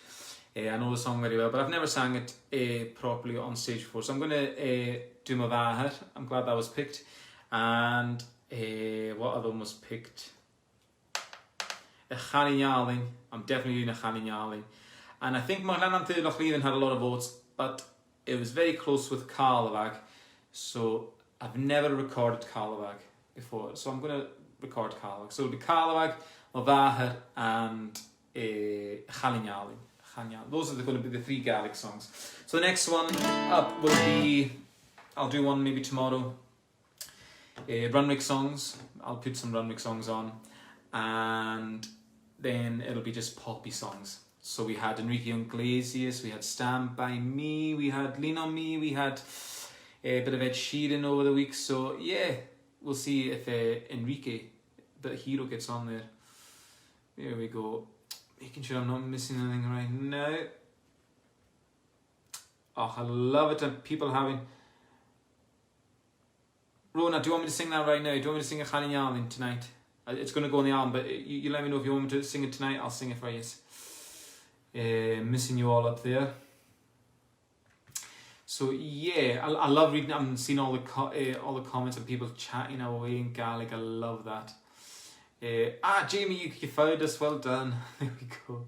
I know the song very well, but I've never sang it properly on stage before. So I'm going to do Maciver. I'm glad that was picked. And what other one was picked? a Chalinyaling. I'm definitely doing a Chalinyaling. And I think Maglan and Lochleven had a lot of votes, but it was very close with Carlavag. So I've never recorded Carlavag before, so I'm going to record Carlavag. So it'll be Carlavag, Malvaher, and Chalinyaling. Those are going to be the 3 Gaelic songs. So the next one up will be, I'll do one maybe tomorrow, Runrick songs. I'll put some Runrick songs on, and then it'll be just poppy songs. So we had Enrique Iglesias, we had Stand By Me, we had Lean On Me, we had a bit of Ed Sheeran over the week. So yeah, we'll see if Enrique, the hero, gets on there. There we go. Making sure I'm not missing anything right now. Oh, I love it, and people having... Rona, do you want me to sing that right now? Do you want me to sing a Chalinyaling tonight? It's going to go on the album, but you let me know if you want me to sing it tonight. I'll sing it for you. Missing you all up there. So yeah, I love reading. I'm seeing all the comments and people chatting away in Gaelic. I love that. Jamie, you found us. Well done. There we go.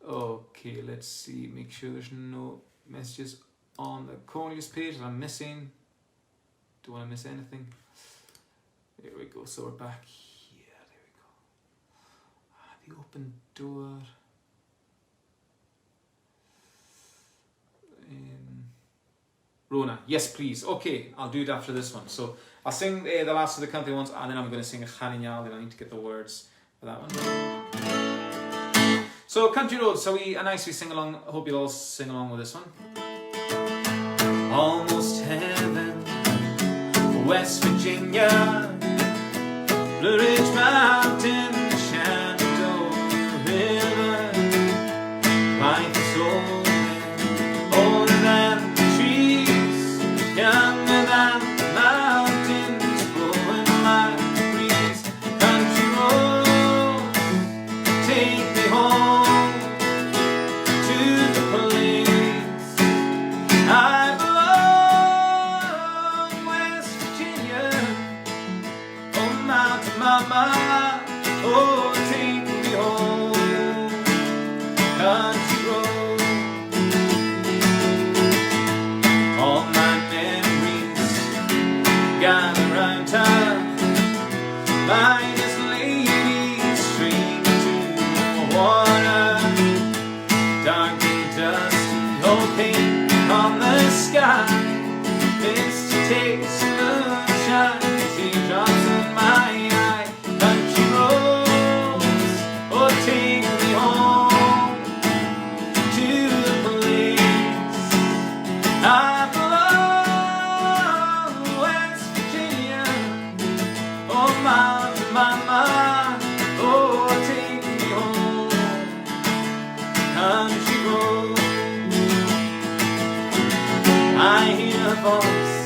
Okay, let's see. Make sure there's no messages on the Cornelius page that I'm missing. Don't want to miss anything. There we go. So we're back here. There we go. The open door. Rona, yes please. Okay, I'll do it after this one. So I'll sing the last of the country ones, and then I'm going to sing a Chalinyaling. I need to get the words for that one. So Country Roads, so a nice wee sing along. I hope you'll all sing along with this one. Almost heaven, West Virginia, Blue Ridge Mountain, Shenandoah River, life is older than the trees, younger than the mountains, blowing like the breeze. Country roads, take me home to the place I belong, West Virginia. Oh, mountain mama, oh, take me home. Country road, all my memories gather round town. Minus ladies straight to the water, dark and dusty, hoping on the sky. It's to take sunshine, teardrops in my eye. Country roads, oh, take me home to the place I belong, West Virginia. Oh, mountain mama, oh, take me home. Country road, I hear a voice,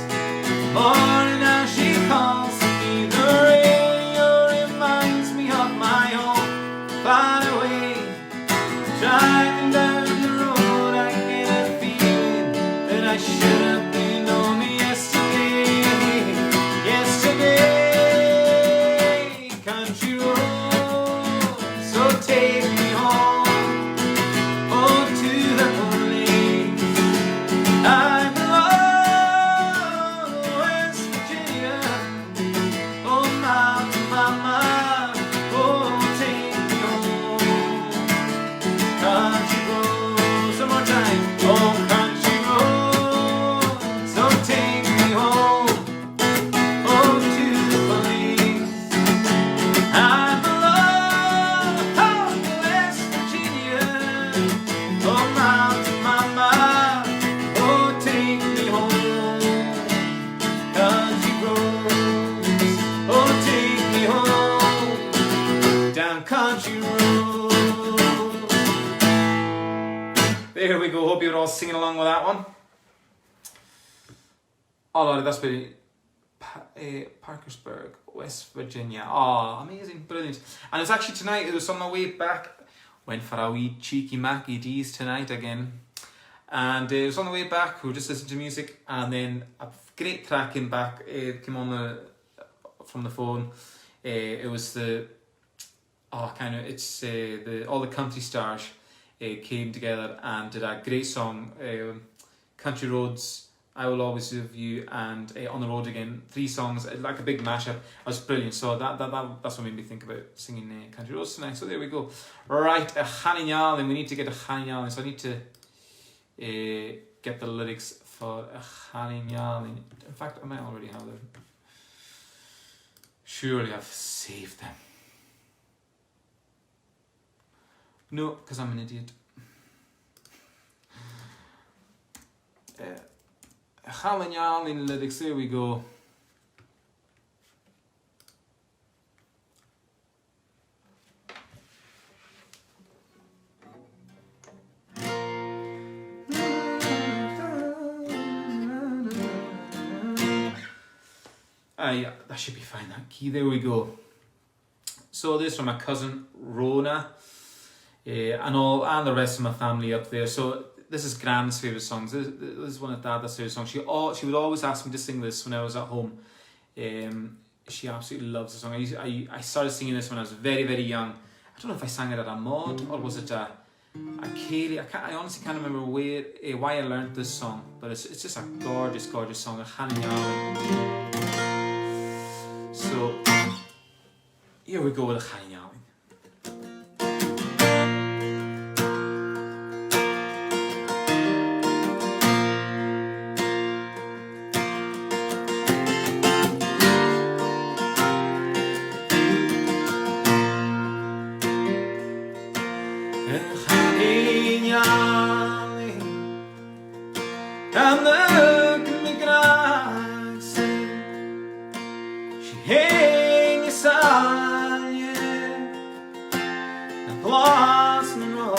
morning now she calls me. The radio reminds me of my home, far away. Driving down the road, I get a feeling that I should have been home yesterday. Country road, so take me home, oh, to the place I belong, West Virginia. Oh, mountain mama, oh, take me home. Country road, some more time. Oh, country road, so take me home, oh, to the place I belong, oh, West Virginia. Oh, mountain mama, oh, take me home. Country roads, oh, take me home, down country road. There we go. Hope you're all singing along with that one. Oh, Lord, that's pretty. Parkersburg, West Virginia. Oh, amazing, brilliant. And it's actually tonight. It was on my way back. Went for a wee cheeky Mackie D's tonight again. And it was on the way back. We were just listening to music, and then a great track came back. Came on from the phone. It was all the country stars came together and did a great song, Country Roads, I Will Always Love You, and On the Road Again. 3 songs, like a big mashup. It was brilliant. So that's what made me think about singing Country Roads tonight. So there we go. Right, a Channyarling. We need to get a Channyarling. So I need to get the lyrics for a Channyarling. In fact, I might already have them. Surely I've saved them. No, because I'm an idiot. Channyarling lyrics, here we go. Yeah, that should be fine, that key. There we go. So this is from my cousin Rona, and the rest of my family up there. So this is Gran's favourite songs. This is one of Dada's favourite songs. She would always ask me to sing this when I was at home. She absolutely loves the song. I started singing this when I was very, very young. I don't know if I sang it at a mod or was it a Ceilidh. I honestly can't remember why I learned this song, but it's just a gorgeous, gorgeous song. A Channyarling. So here we go with a Channyarling. And look at me graag she heen je saalje en plaats me nog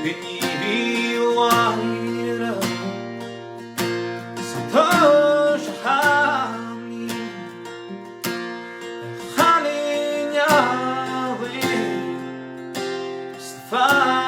kun je heel waarderen santosh hani gaan in jou Stefan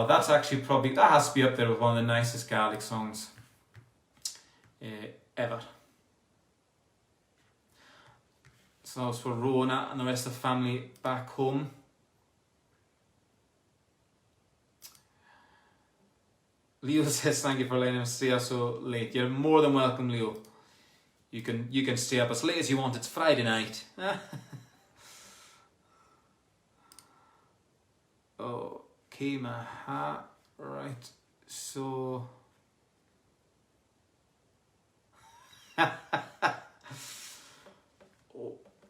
That's actually that has to be up there with one of the nicest Gaelic songs. ever. So that was for Rona and the rest of the family back home. Leo says thank you for letting us stay up so late. You're more than welcome, Leo. You can stay up as late as you want. It's Friday night. Okay, Maha. Right. So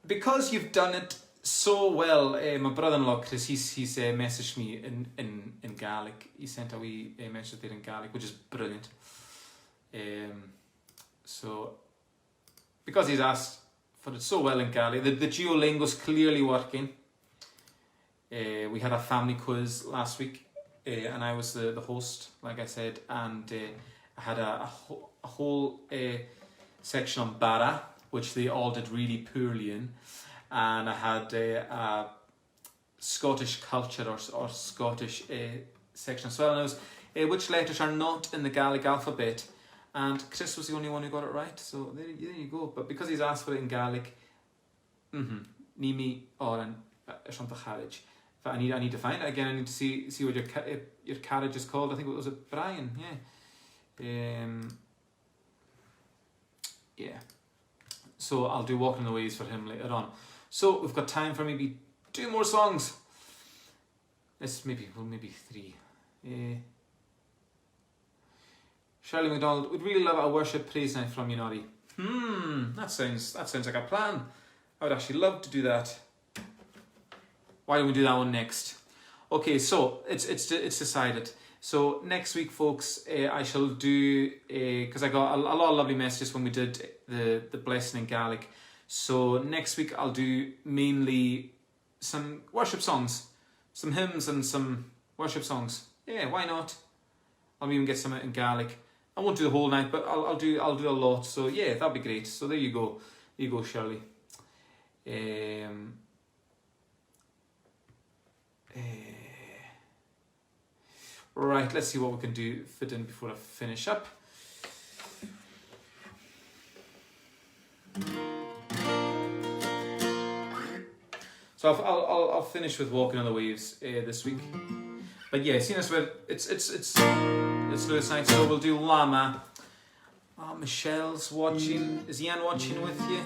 because you've done it so well, my brother-in-law Chris, he's messaged me in Gaelic. He sent a wee message there in Gaelic, which is brilliant. So because he's asked for it so well in Gaelic, the Duolingo's clearly working. We had a family quiz last week, and I was the host, like I said, and I had a whole section on Bara, which they all did really poorly in, and I had a Scottish culture or Scottish section as well, and it was which letters are not in the Gaelic alphabet, and Chris was the only one who got it right, so there you go. But because he's asked for it in Gaelic, Nimi Oran Shantaharij. I need to find it again. I need to see what your carriage is called. I think it was Brian. Yeah. So I'll do Walking the Ways for him later on. So we've got time for maybe 2 more songs. Maybe 3. Shirley McDonald, we'd really love a worship praise night from you, Norrie. That sounds like a plan. I would actually love to do that. Why don't we do that one next? Okay, so it's decided. So next week, folks, I shall do because I got a lot of lovely messages when we did the blessing in Gaelic. So next week I'll do mainly some worship songs, some hymns and some worship songs. Yeah, why not? I'll even get some in Gaelic. I won't do the whole night, but I'll do a lot. So yeah, that'll be great. So there you go. There you go, Shirley. Right, let's see what we can do fit in before I finish up. So I'll finish with Walking on the Waves this week. But yeah, seeing as well, it's Lewis night, so we'll do Lama. Michelle's watching. Is Ian watching with you?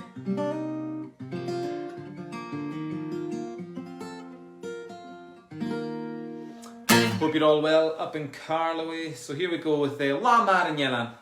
Hope you're all well up in Carloway. So here we go with La Marignella.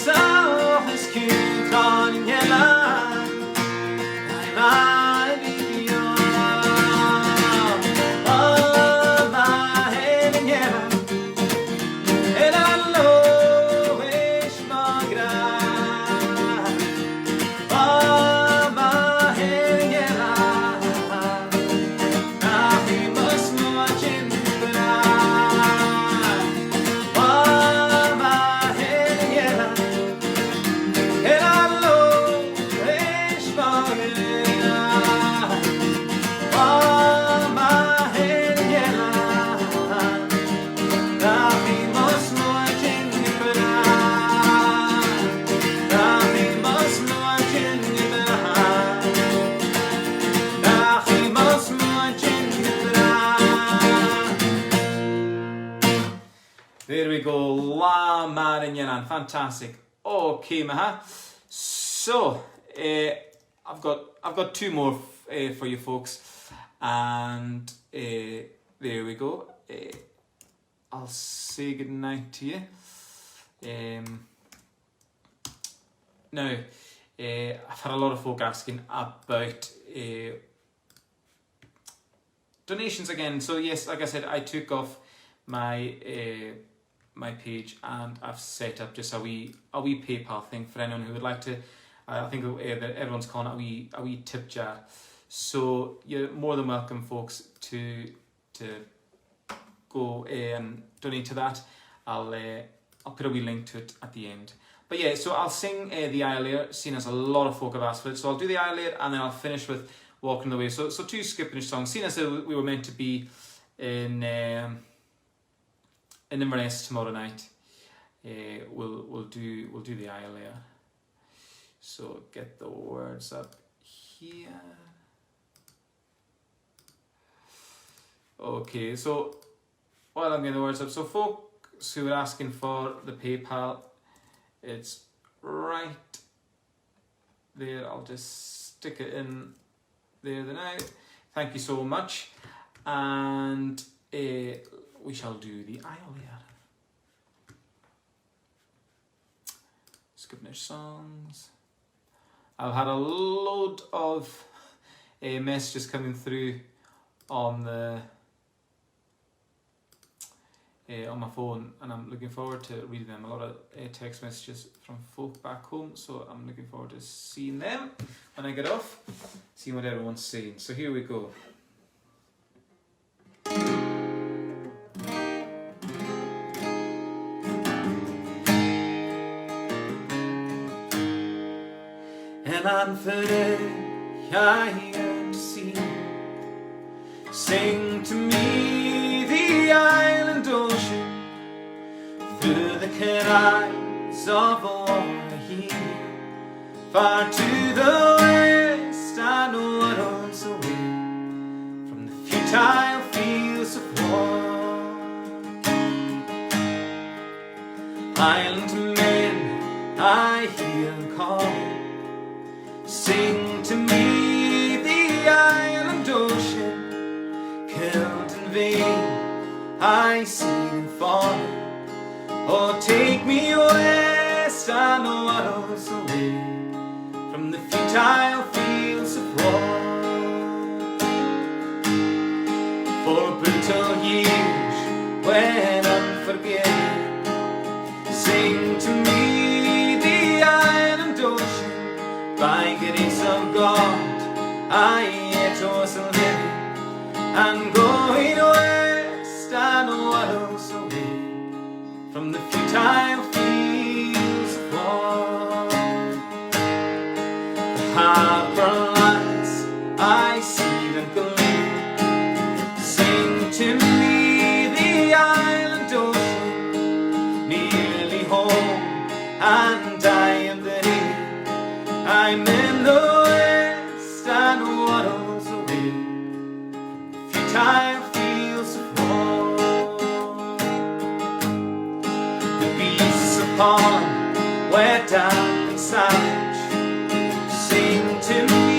Saw his cute on yellow. I'm man, fantastic. Okay, Maha. So, I've got two more for you folks, and there we go. I'll say good night to you. Now, I've had a lot of folk asking about donations again. So yes, like I said, I took off my my page and I've set up just a wee PayPal thing for anyone who would like to. I think that everyone's calling it a wee tip jar. So you're more than welcome, folks, to go and donate to that. I'll put a wee link to it at the end. But yeah, so I'll sing the Ceilidh, seeing as a lot of folk have asked for it. So I'll do the Ceilidh and then I'll finish with Walking the Way. So two Skipping songs. Seeing as we were meant to be in Inverness tomorrow night, we'll do the Ceilidh. So get the words up here. Okay, so while I'm getting the words up, so folks who are asking for the PayPal, it's right there. I'll just stick it in there now. Thank you so much, and we shall do the Ceilidh. Skipping songs. I've had a load of messages coming through on the on my phone, and I'm looking forward to reading them. A lot of text messages from folk back home, so I'm looking forward to seeing them when I get off, seeing what everyone's saying. So here we go. And I'm fitted, I yearn to see. Sing to me the island ocean through the canals of Norrie. Far to the west, I know what owns away from the futile fields of war. Island men, I hear calling. Sing to me the island ocean, killed in vain, I see them falling. Oh, take me west, I know what owns away from the futile fields of war. For brutal years, when unforgiven, sing to me the island ocean. By grace of God, I yet was living, and going west, I know what else away from the futile fields of war. The harbour lights, I see them gleam. Sing to me the island ocean, nearly home, and I am the day. I'm in the west, I know what owns away from the futile fields of war. The beasts upon were damp and savage. Sing to me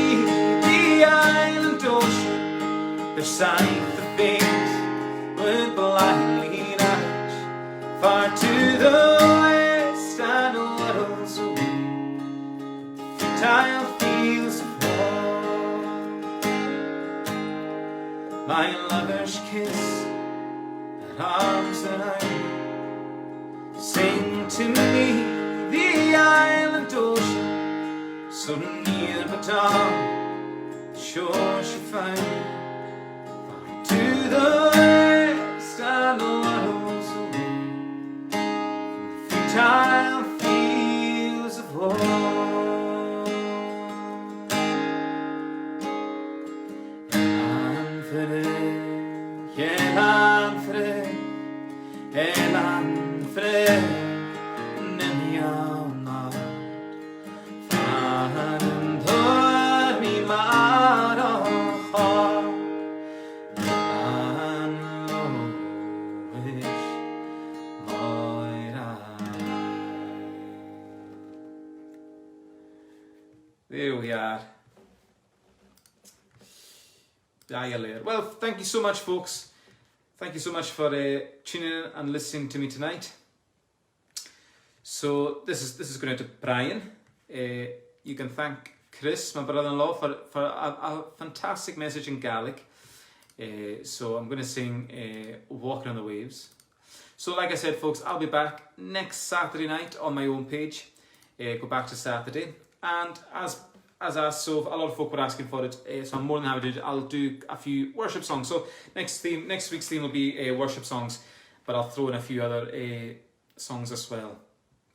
the island ocean, their sight the faint would blindly nudge. Far to the west, I know what owns away futile fields of war. My lover's kiss and arms that I sing to me the island ocean, so near but on the shore she found. Far to the west, I know what owns away from the futile fields of war. There we are. Later. Well, thank you so much, folks. Thank you so much for tuning in and listening to me tonight. So this is going out to Brian. You can thank Chris, my brother-in-law, for a fantastic message in Gaelic. So I'm going to sing Walking on the Waves. So like I said, folks, I'll be back next Saturday night on my own page. Go back to Saturday. And as asked, so a lot of folk were asking for it, so I'm more than happy to do it. I'll do a few worship songs. So next week's theme will be worship songs, but I'll throw in a few other songs as well.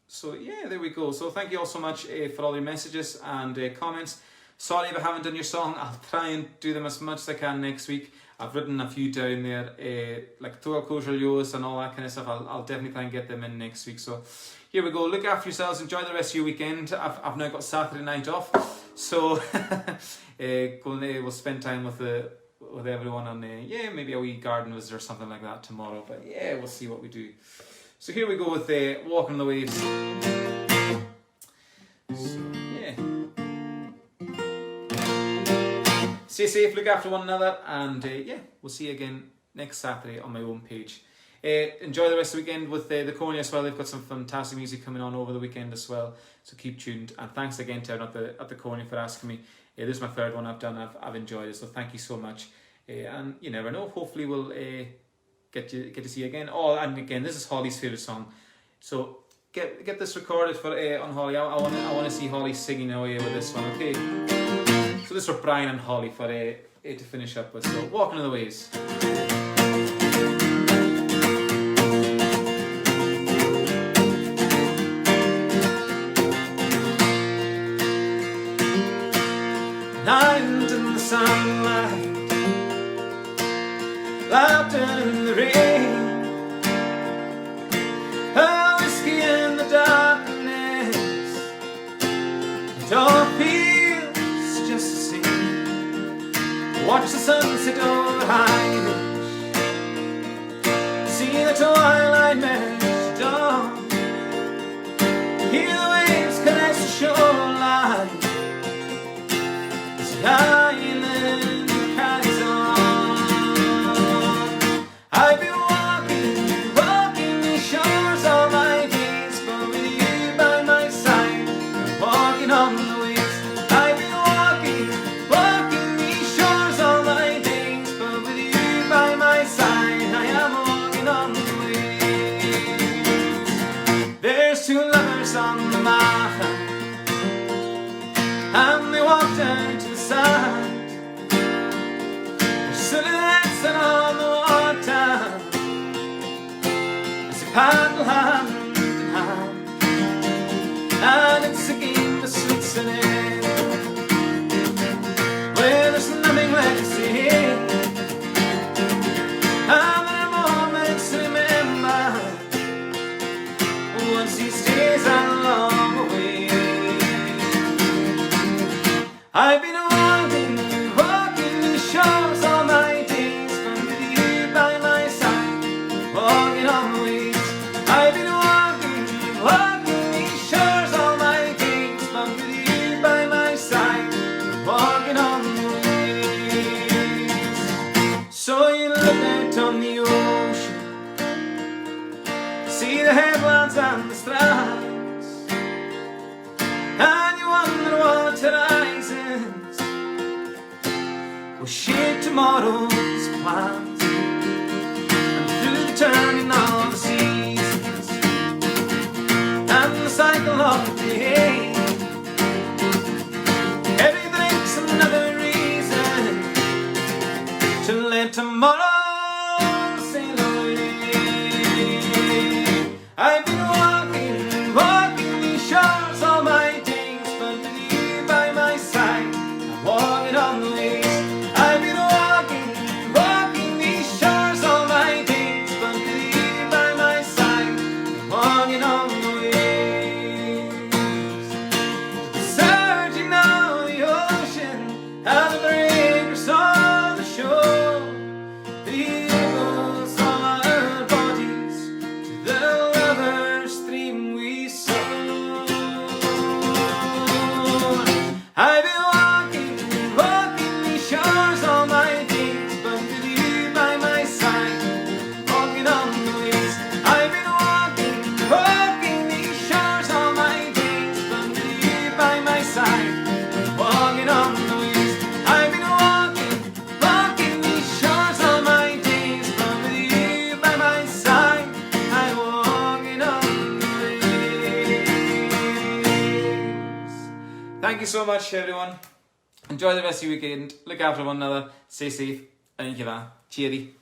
So yeah, there we go. So thank you all so much for all your messages and comments. Sorry if I haven't done your song. I'll try and do them as much as I can next week. I've written a few down there, like Tual Kosher Yos and all that kind of stuff. I'll definitely try and get them in next week. So here we go. Look after yourselves. Enjoy the rest of your weekend. I've now got Saturday night off, so we'll spend time with everyone on maybe a wee garden visit or something like that tomorrow. But yeah, we'll see what we do. So here we go with Walking on the Waves. So yeah. Stay safe, look after one another, and we'll see you again next Saturday on my own page. Enjoy the rest of the weekend with the Corny as well. They've got some fantastic music coming on over the weekend as well, so keep tuned. And thanks again to everyone at the Corny for asking me. This is my third one I've done. I've enjoyed it, so thank you so much. And you never know, hopefully we'll get to see you again. Oh, and again, this is Holly's favourite song, so get this recorded for on Holly. I want to see Holly singing away with this one. Okay. So this is for Brian and Holly for to finish up with. So Walking on the Waves. Night in the sunlight, laughter in the rain, a whiskey in the darkness. It all feels just the same. Watch the sunset over Irish, see the twilight merge dawn, hear the waves caress the shoreline. The island carries on. I've been walking these shores all my days, but with you by my side, I'm walking on the waves. I've been walking these shores all my days, but with you by my side, I am walking on the waves. There's two lovers on the mountain, and they walk down to the side. Their silhouettes on the water as they paddle hand in hand, and it's a game of Switzerland where there's nothing left to say, and there are moments to remember once these days are long away. I've been walking these shores all my days, but with you by my side, walking on the waves. I've been walking these shores all my days, but with you by my side, walking on the waves. So you look out on the ocean, see the headlands and the strands, and you wonder what horizons will shape tomorrow's plans, and through the turning of the seasons and the cycle of the day, everything's another reason to let tomorrow sail away. I've been walking these shores all my days, but with you by my side, I'm walking on the waves. I've been walking these I've been walking these shores all my days, but with you by my side, walking on the waves. I've been walking these shores all my days, but with you by my side, walking on the waves. I've been walking these shores all my days, but with you by my side, I'm walking on the waves. Thank you so much, everyone. Enjoy the rest of your weekend. Look after one another. Stay safe. And you can. Cheery.